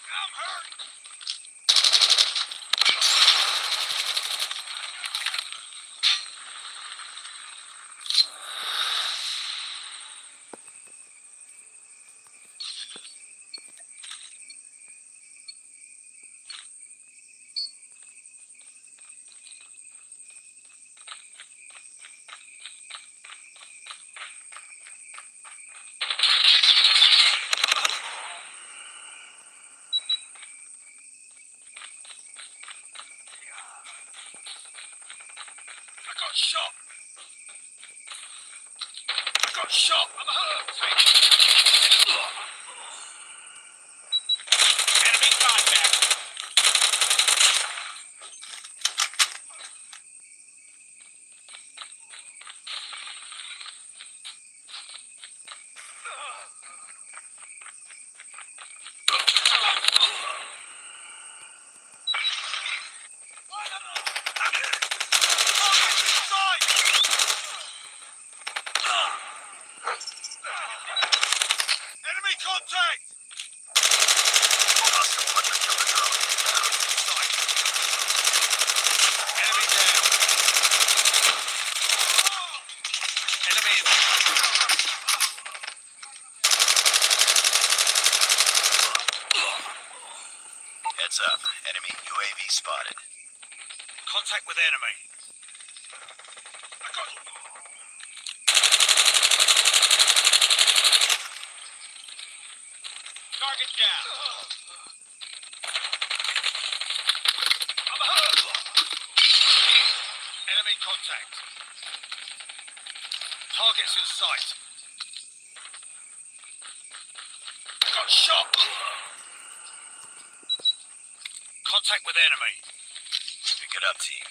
I'm hurt! I got shot! I got shot! I'm hurt! Enemy contact! Enemy contact! Hostile hunter killer drone inbound. Sight. Enemy down. Enemy in. Heads up. Enemy UAV spotted. Contact with enemy. I got you. Target down. I'm hurt. Enemy contact. Targets in sight. Got shot. Contact with enemy. Pick it up, team.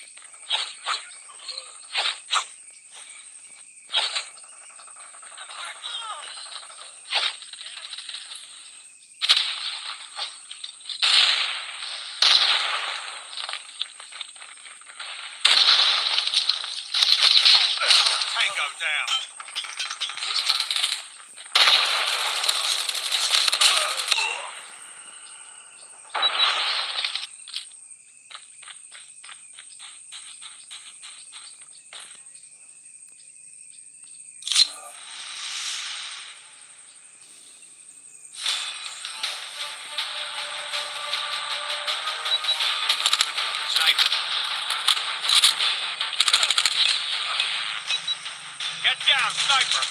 Tango down. Sniper. Get down, sniper!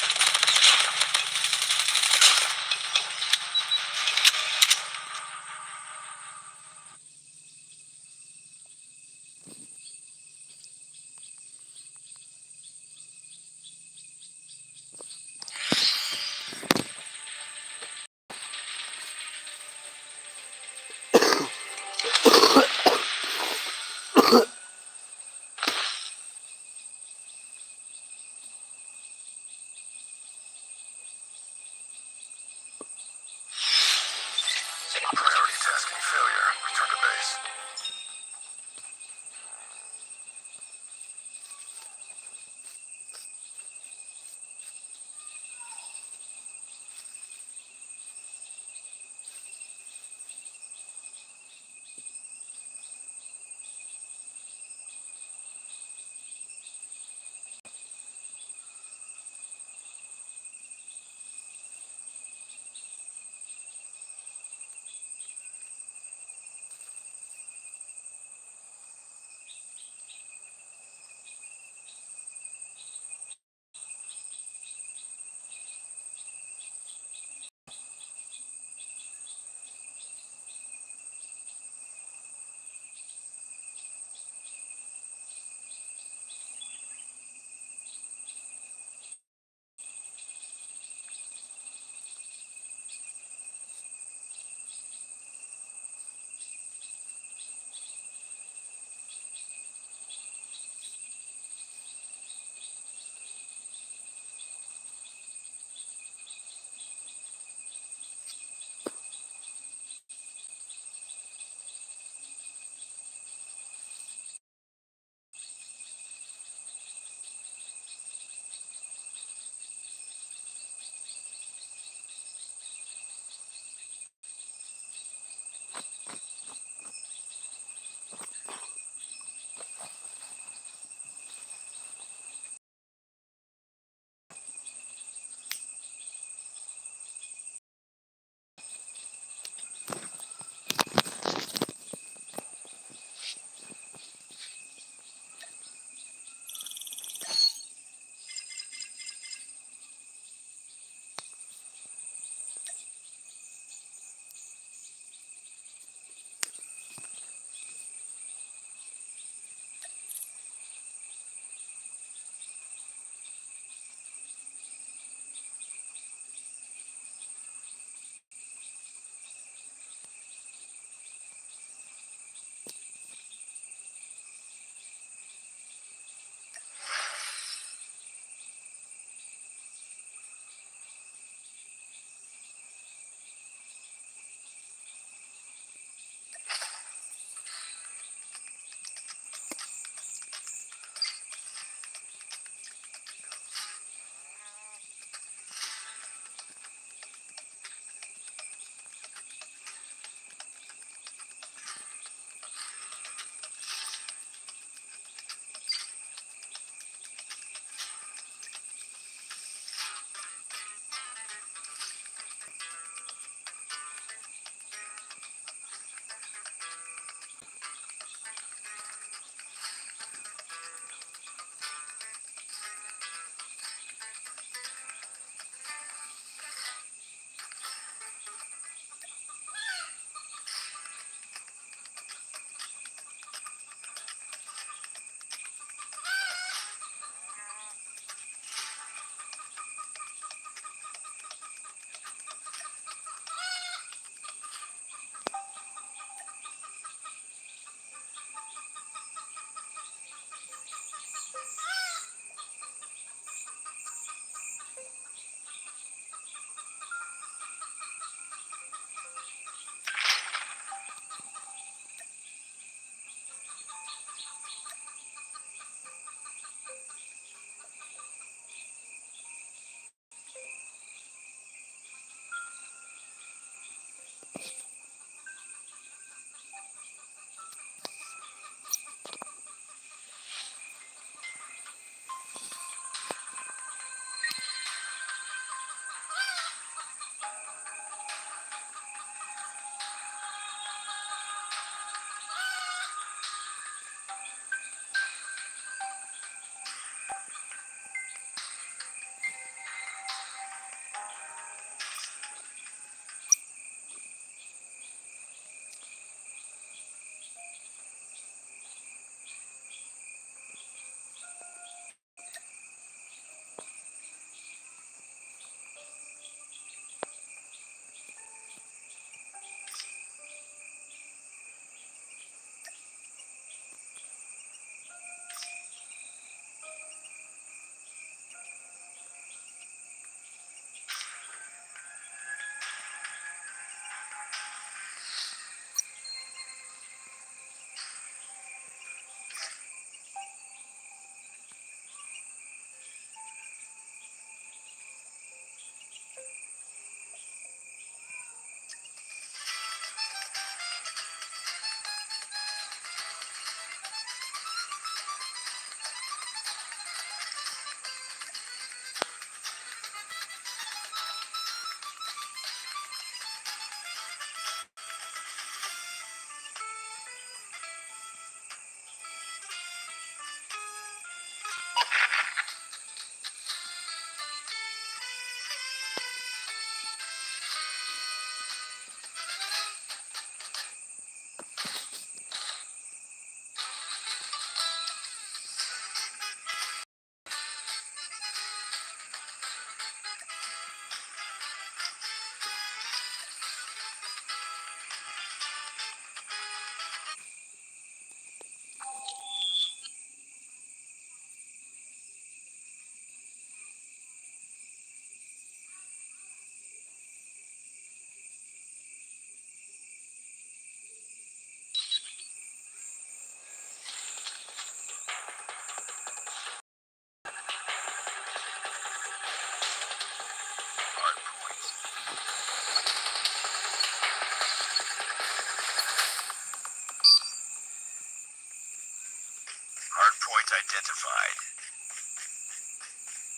identified.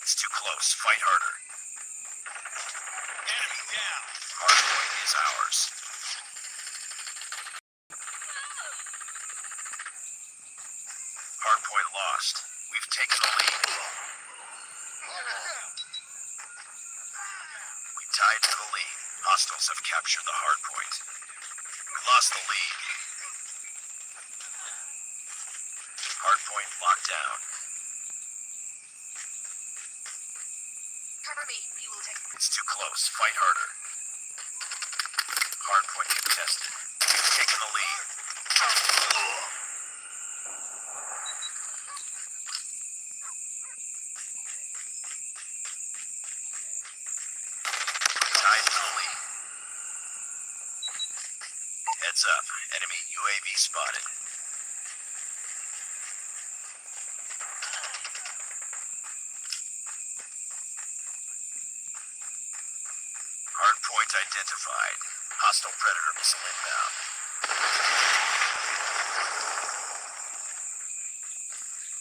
It's too close. Fight harder. Enemy down. Hardpoint is ours. Hardpoint lost. We've taken the lead. We tied for the lead. Hostiles have captured the hardpoint. We lost the lead. Hardpoint locked down. Cover me. We will take. It's too close. Fight harder. Hardpoint contested. We've taken the lead. Tied for the lead. Heads up. Enemy UAV spotted. Hardpoint identified. Hostile Predator missile inbound.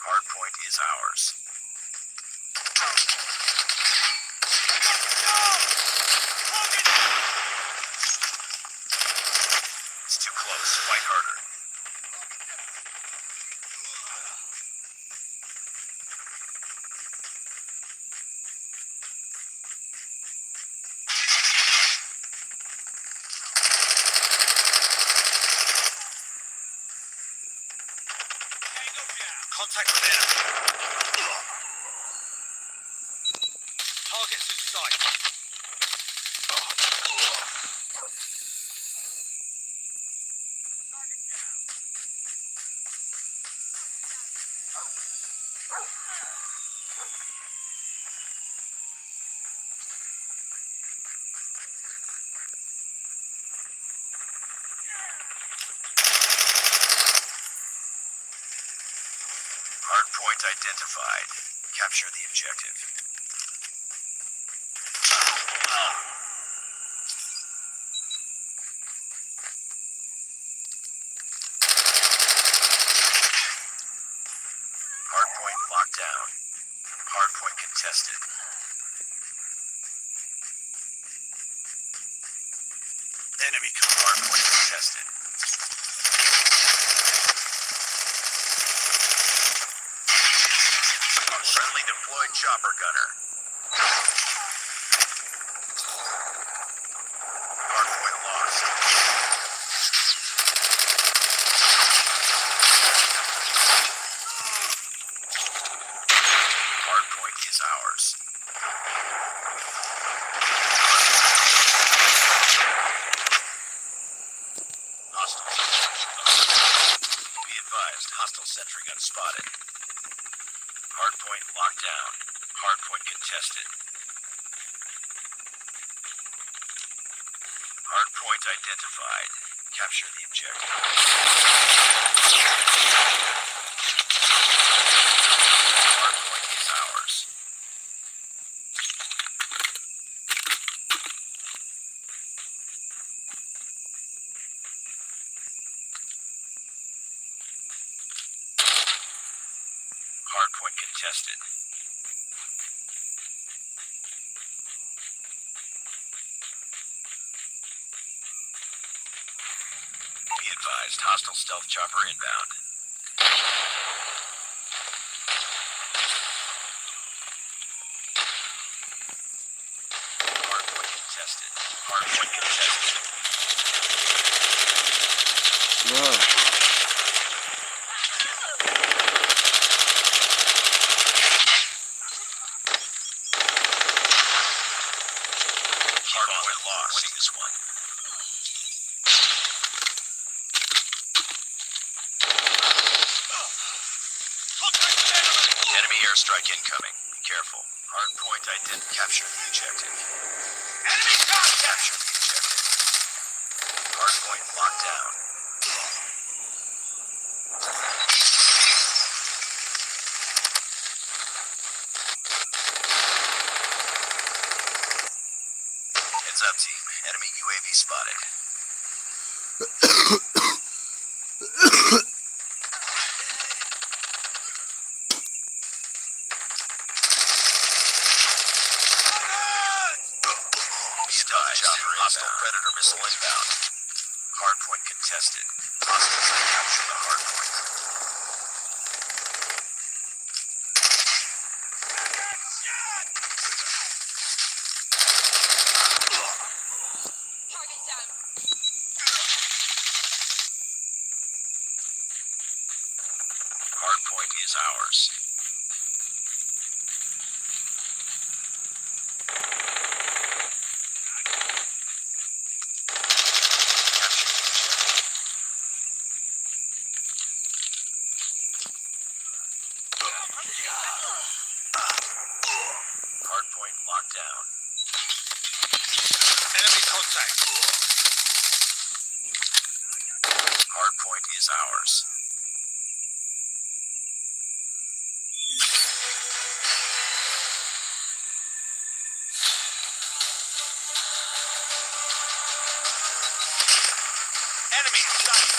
Hardpoint is ours. It's too close. Fight harder. Contact with enemy. Targets in sight. Hardpoint identified. Capture the objective. Hardpoint locked down. Hardpoint contested. Enemy hardpoint contested. Friendly deployed chopper gunner. Hardpoint lost. Hardpoint is ours. Hostiles. Be advised, hostile sentry gun spotted. Hardpoint locked down. Hardpoint contested. Hardpoint identified. Capture the objective. Hardpoint is ours. Hardpoint contested. Be advised, hostile stealth chopper inbound. Hardpoint contested. Hardpoint contested. No. Hardpoint lost. Winning this one. Enemy airstrike incoming. Be careful. Hardpoint capture the objective. Enemy contact! Capture the objective. Hardpoint locked down. Heads up, team. Enemy UAV spotted. advised. Hostile Predator missile inbound. Hardpoint contested. Hostiles have captured the hardpoint. Target down. Hardpoint is ours. Capture the objective. Hardpoint locked down. Enemy contact. Hardpoint is ours. Enemy in sight.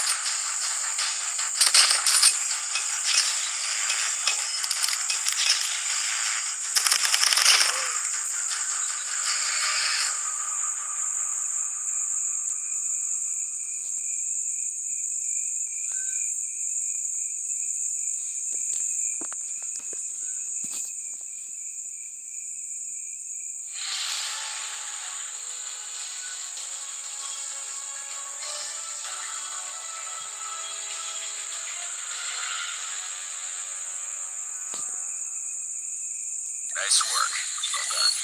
Nice work. Well done.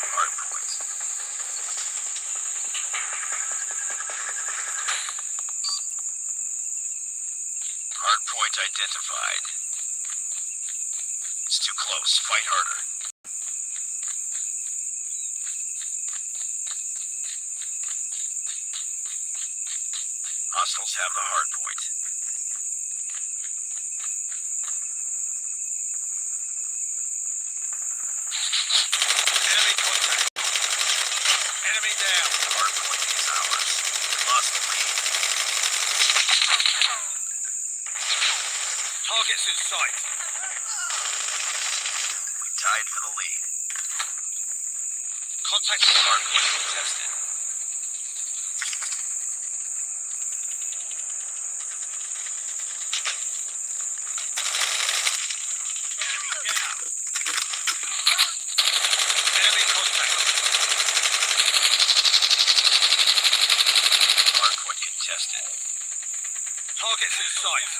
Hardpoint. Hardpoint identified. It's too close. Fight harder. Hostiles have the hardpoint. Enemy contact. Enemy down. Hardpoint is ours. We lost the lead. Targets in sight. We tied for the lead. Contact with hardpoint contested. Enemy down. Enemy contact. Hardpoint contested. Targets in sight.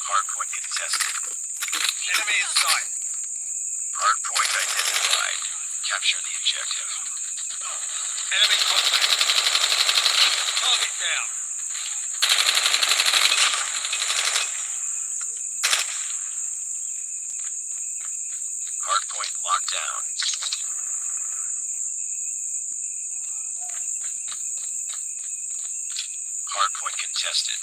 Hardpoint contested. Enemy in sight. Hardpoint identified. Capture the objective. Enemy contact. Target down. Hardpoint locked down. Hardpoint contested.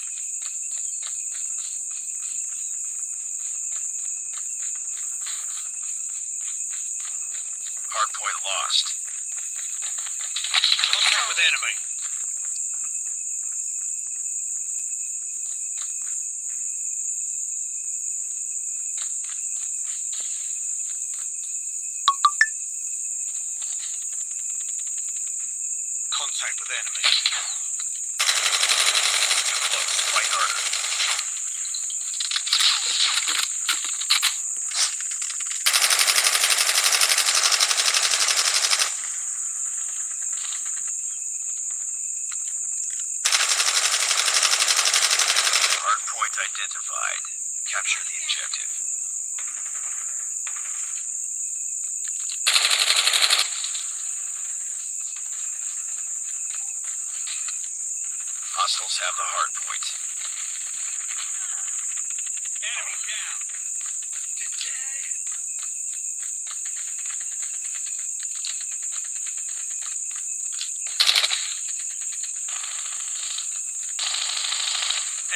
Hardpoint lost. Contact with enemy. contact with enemy. Too close. Fight harder. Hardpoint identified. Capture the objective. Hostiles have the hard point. Enemy down.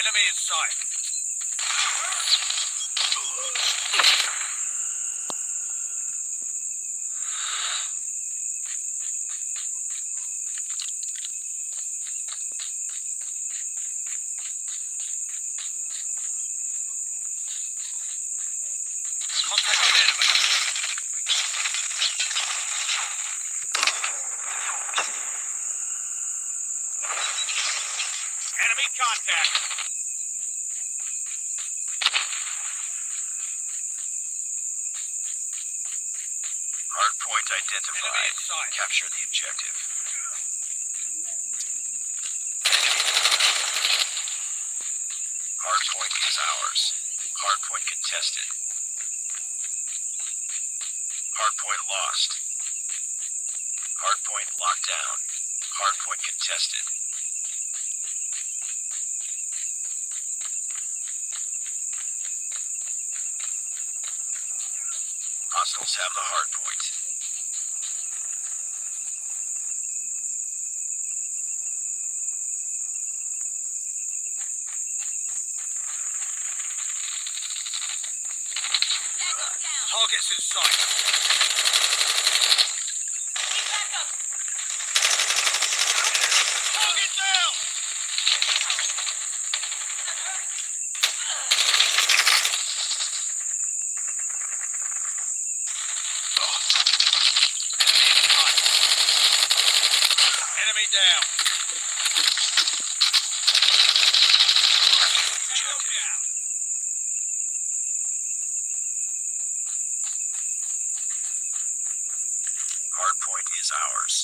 Enemy in sight. Contact with enemy. Enemy contact. Hardpoint identified. Capture the objective. Hardpoint is ours. Hardpoint contested. Hardpoint lost. Hardpoint locked down. Hardpoint contested. Hostiles have the hardpoint. Targets in sight. Target down! Enemy down. Hardpoint is ours.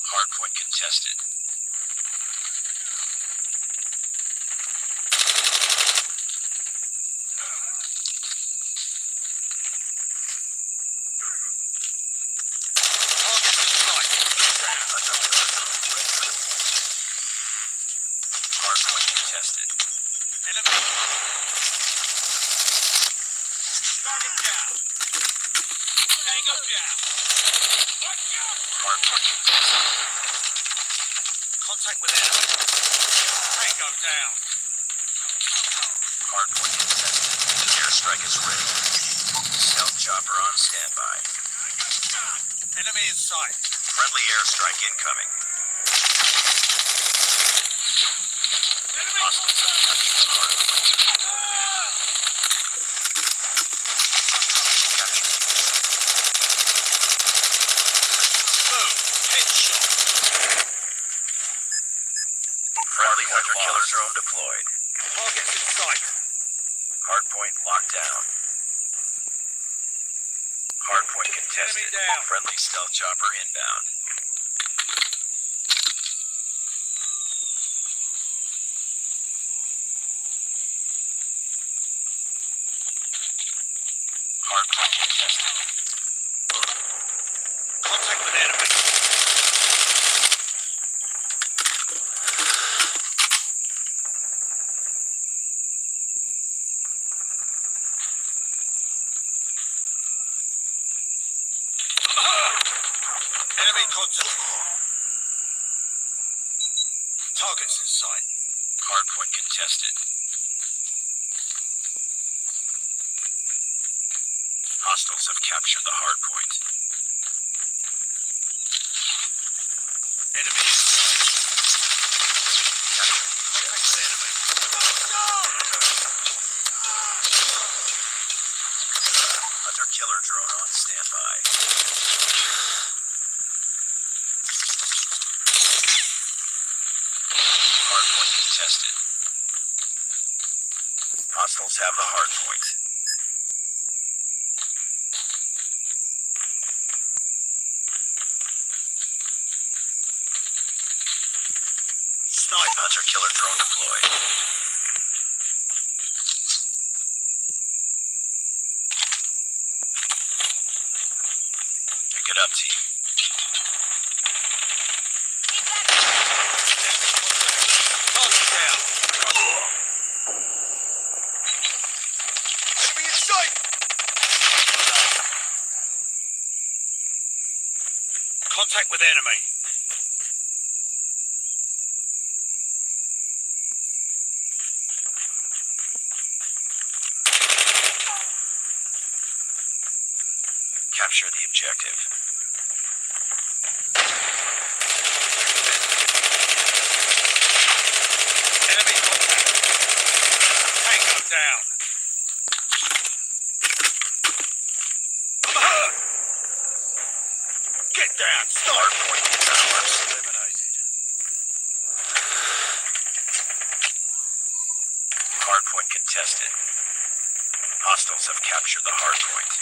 Hardpoint contested. Targets in sight. Hardpoint contested. Enemy. Target down. Tango down. Hardpoint contested. Contact with enemy. Tango down. Hardpoint contested. Airstrike is ready. Stealth chopper on standby. Enemy in sight. Friendly airstrike incoming. Hostiles have captured the hardpoint. Boom. Headshot. Friendly hunter-killer drone deployed. Targets in sight. Hardpoint locked down. Hardpoint contested. Friendly stealth chopper inbound. Hardpoint contested. Contact with enemy. Enemy contact. Targets in sight. Hardpoint contested. Hostiles have captured the hardpoint. Enemy in sight. Capture the objective. Enemy. Hunter hunter-killer drone on standby. Hardpoint contested. Hostiles have the hardpoint. Snipe hunter-killer drone deployed. Pick it up, team. Target down. Enemy in sight. Contact with enemy. Capture the objective. Enemy contact. Tango down. I'm hurt. Get down. Stop. Hardpoint is ours. Eliminated. Hardpoint contested. Hostiles have captured the hardpoint.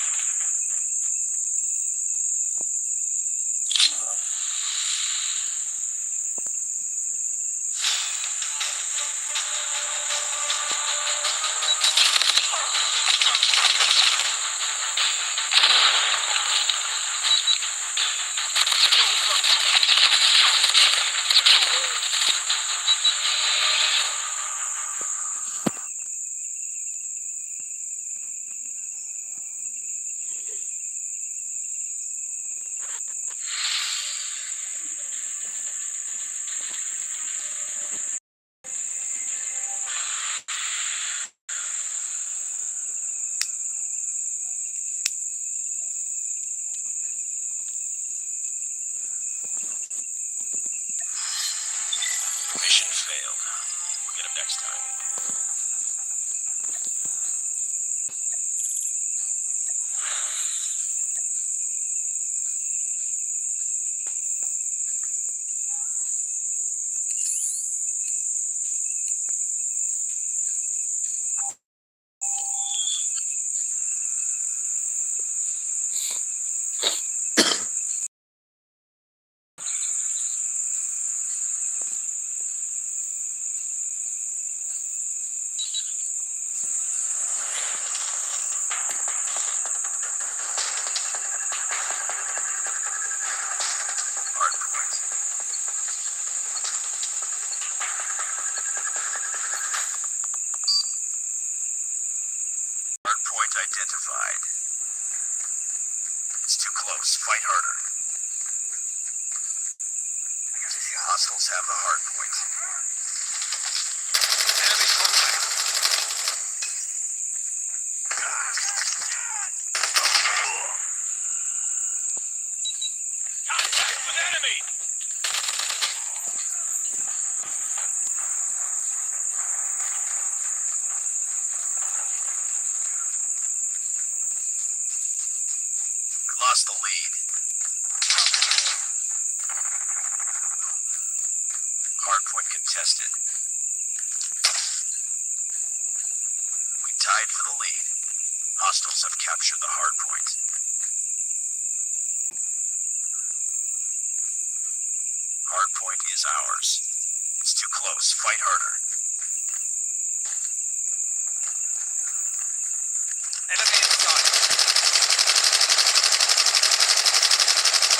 Mission failed. We'll get him next time. Hardpoint. Hardpoint identified. It's too close. Fight harder. Hostiles have the hardpoint. Enemy contact. Contact with enemy. We lost the lead. Hardpoint contested. We tied for the lead. Hostiles have captured the hardpoint. Hardpoint is ours. It's too close. Fight harder. Enemy in sight.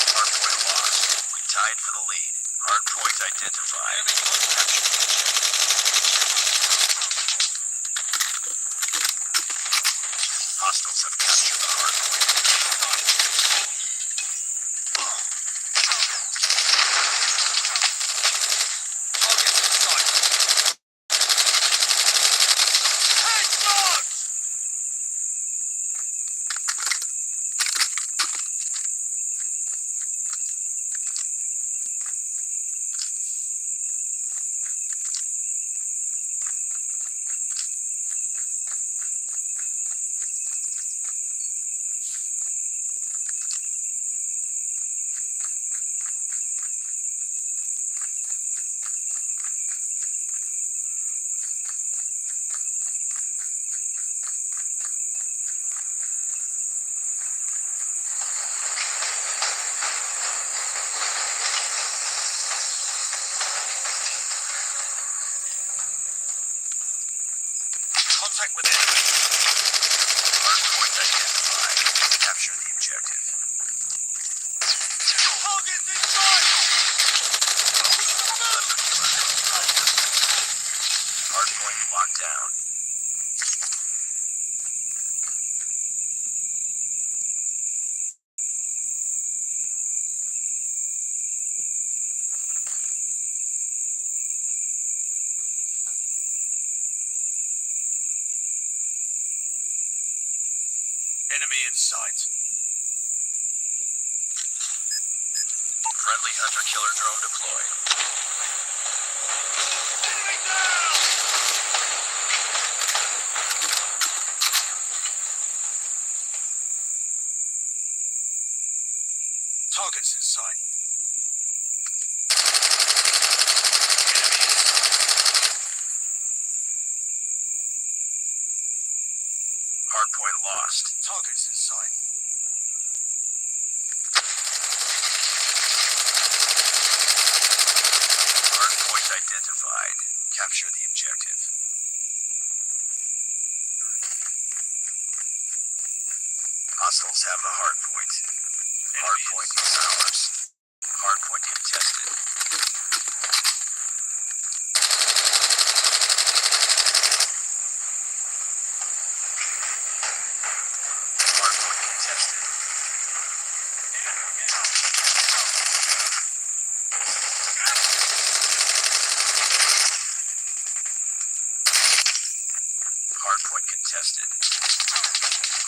Hardpoint lost. We tied for the lead. Hardpoint identified. Enemy contact. Hostiles have captured the hardpoint. Target in sight. Headshot! Contact with enemy. Hardpoint identified. Capture the objective. Targets in sight! Hardpoint locked down. Enemy in sight. Friendly hunter-killer drone deployed. Enemy down! Targets in sight. Enemy in sight. Hardpoint lost. Targets in sight. Hardpoint identified. Capture the objective. Hostiles have the hardpoint. Hardpoint is ours. Hardpoint contested. Hardpoint contested. Hardpoint contested.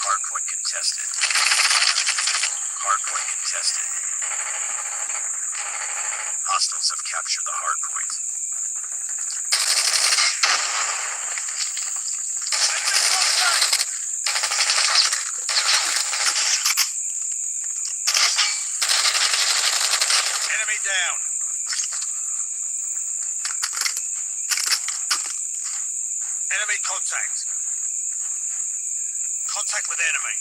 Hardpoint contested. Hardpoint contested. Hostiles have captured the hardpoint. Enemy down. Enemy contact. Contact with enemy.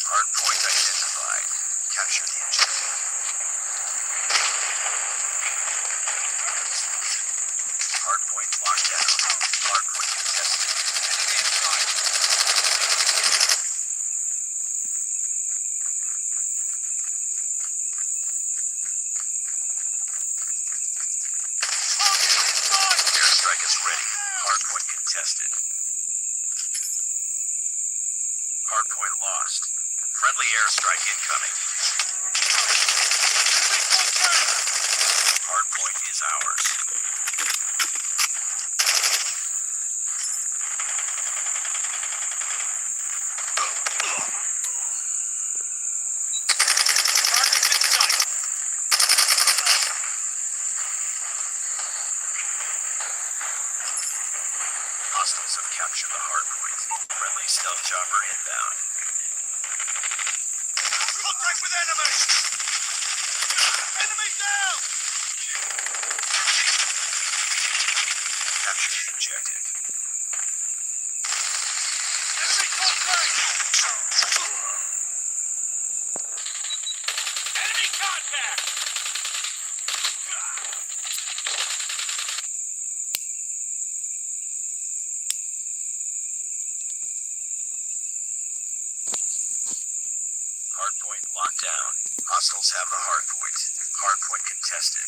Hardpoint identified. Capture the objective. Hardpoint locked down. Hardpoint contested. Enemy in sight. Target in sight! Airstrike is ready. Hardpoint contested. Hardpoint lost. Friendly airstrike incoming. Enemy contact! Hardpoint is ours. Targets in sight. Hostiles have captured the hardpoint. Friendly stealth chopper inbound. Contact with enemy! Enemy down! Capture the objective. Enemy contact! Enemy contact! Hardpoint locked down. Hostiles have the hardpoint. Hardpoint contested.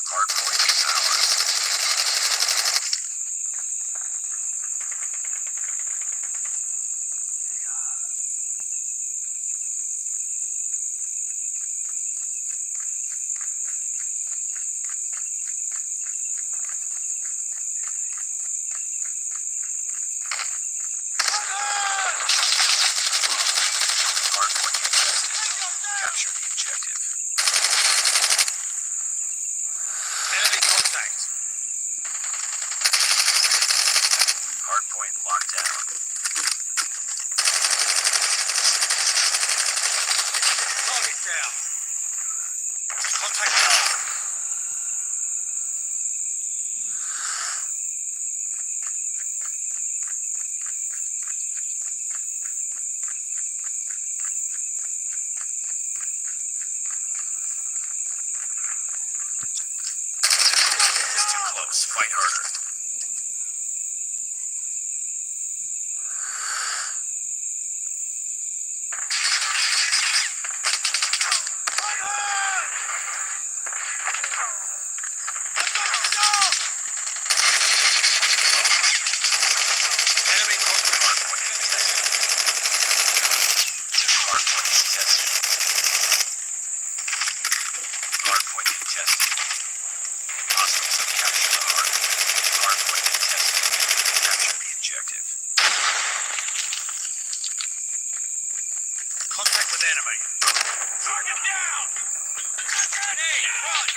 Hardpoint is ours. Hardpoint contested. Capture the objective. Enemy contact! Hardpoint locked down. Target down! Contact down! This is too close. Fight harder. Enemy contact. Hardpoint contested. Hardpoint contested. Hostiles have captured the hardpoint. Hardpoint contested. Capture the objective. Contact with enemy. Target down! Hey, run!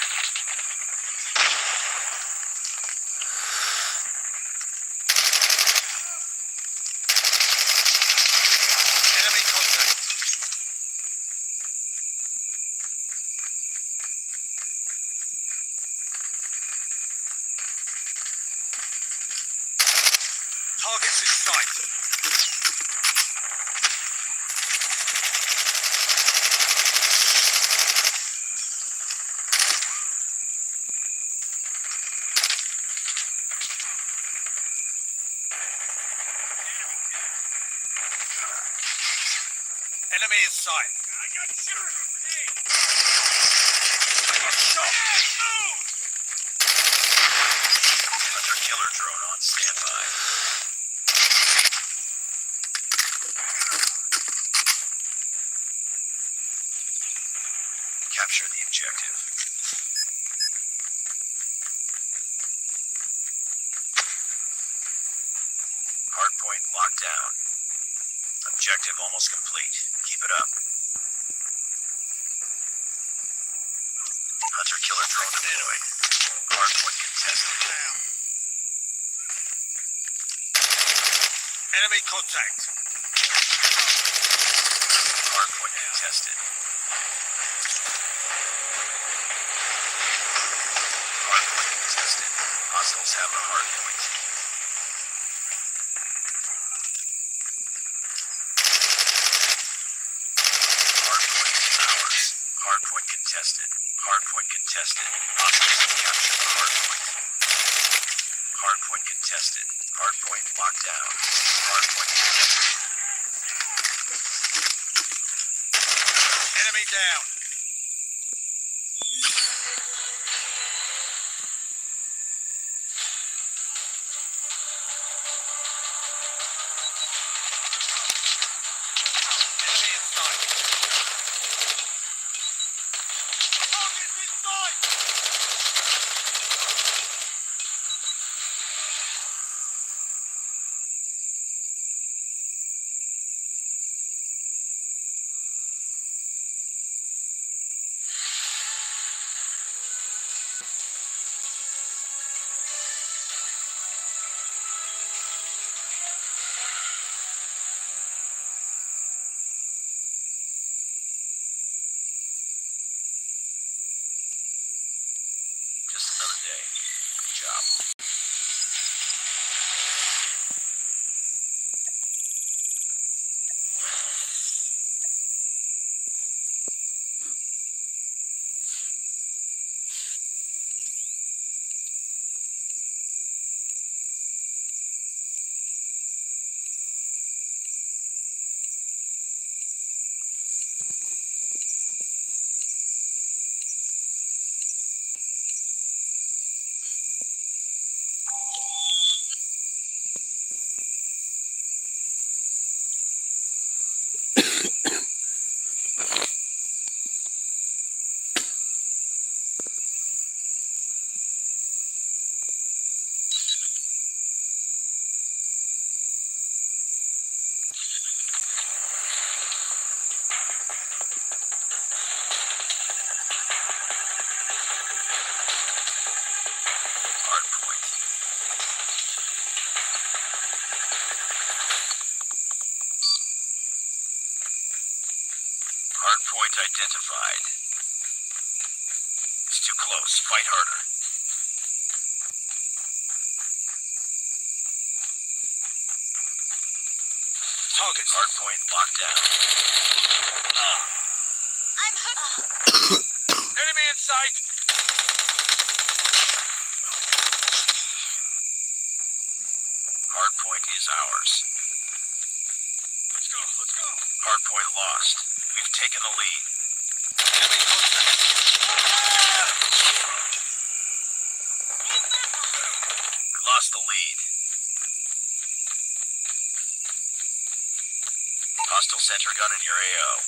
Enemy contact. Targets in sight. Enemy in sight. I got shot. Grenade. I got shot. Move! Hunter killer drone on standby. Capture the objective. Hardpoint locked down. Objective almost complete. Keep it up. Hunter killer drone deployed. Hardpoint contested. Enemy contact. Hardpoint contested. Hardpoint contested. Hostiles have the hardpoint. Hardpoint ours. Hardpoint contested. Hardpoint contested. Hostiles have captured the hardpoint. Hardpoint contested. Hardpoint locked down. Hardpoint contested. Enemy down. Enemy in sight. Targets in sight. Just another day. Good job. Hardpoint. Hardpoint identified. It's too close. Fight harder. Targets. Hardpoint locked down. I'm Enemy in sight. Hardpoint is ours. Let's go. Let's go. Hardpoint lost. We've taken the lead. Enemy contact. We lost the lead. Hostile center gun in your AO.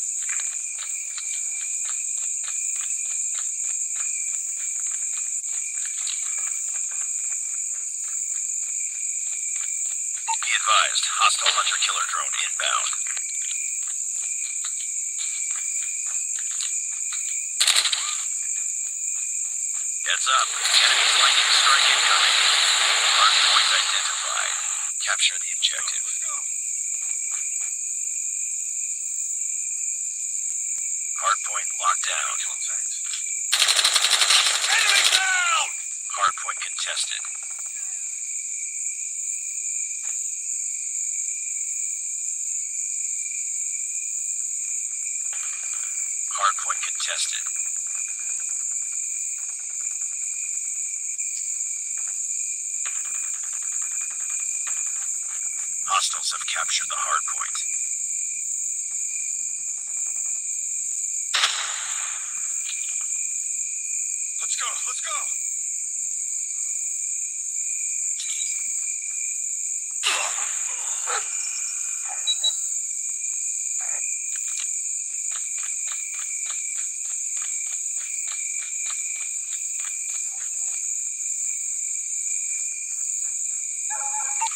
Be advised, hostile hunter-killer drone inbound. Heads up, enemy flanking strike incoming. Hardpoint identified. Capture the objective. Let's go. Hardpoint locked down. Contact. Enemy down. Hardpoint contested. Hardpoint contested. Hostiles have captured the hardpoint. Let's go. Let's go.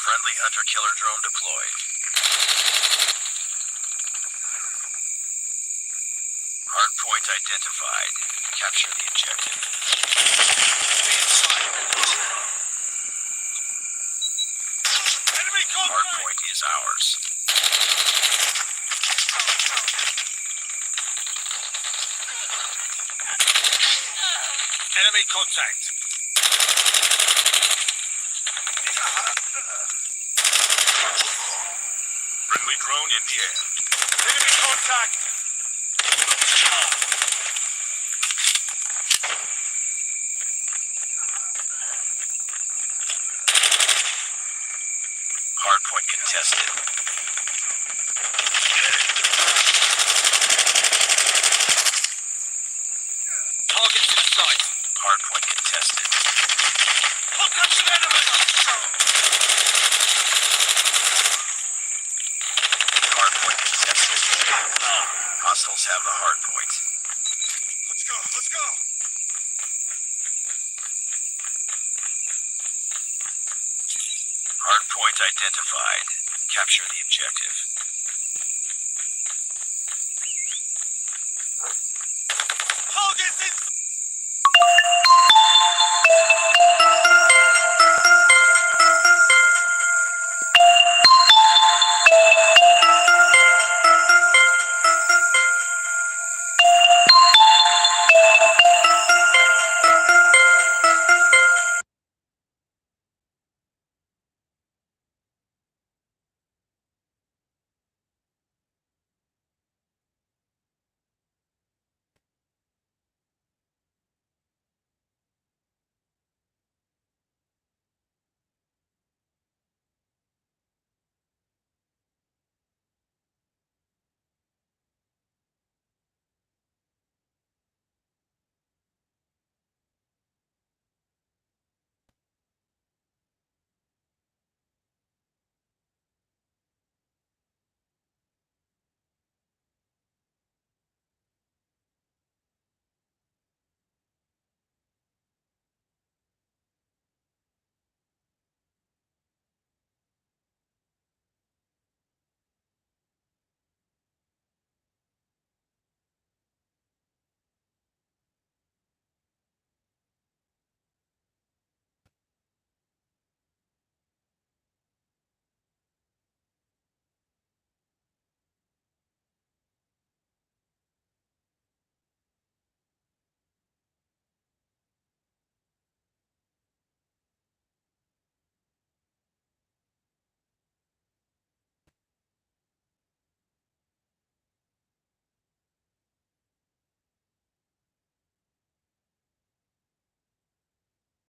Friendly hunter-killer drone deployed. Hardpoint identified. Capture the objective. Enemy in sight. Enemy contact. Hardpoint is ours. Enemy contact. Friendly drone in the air. Enemy contact. Hardpoint contested. Targets in sight. Hardpoint contested. Contact with enemy. Hardpoint contested. Hostiles have the hardpoint. Let's go. Let's go. Hardpoint identified. Capture the objective. Targets in sight.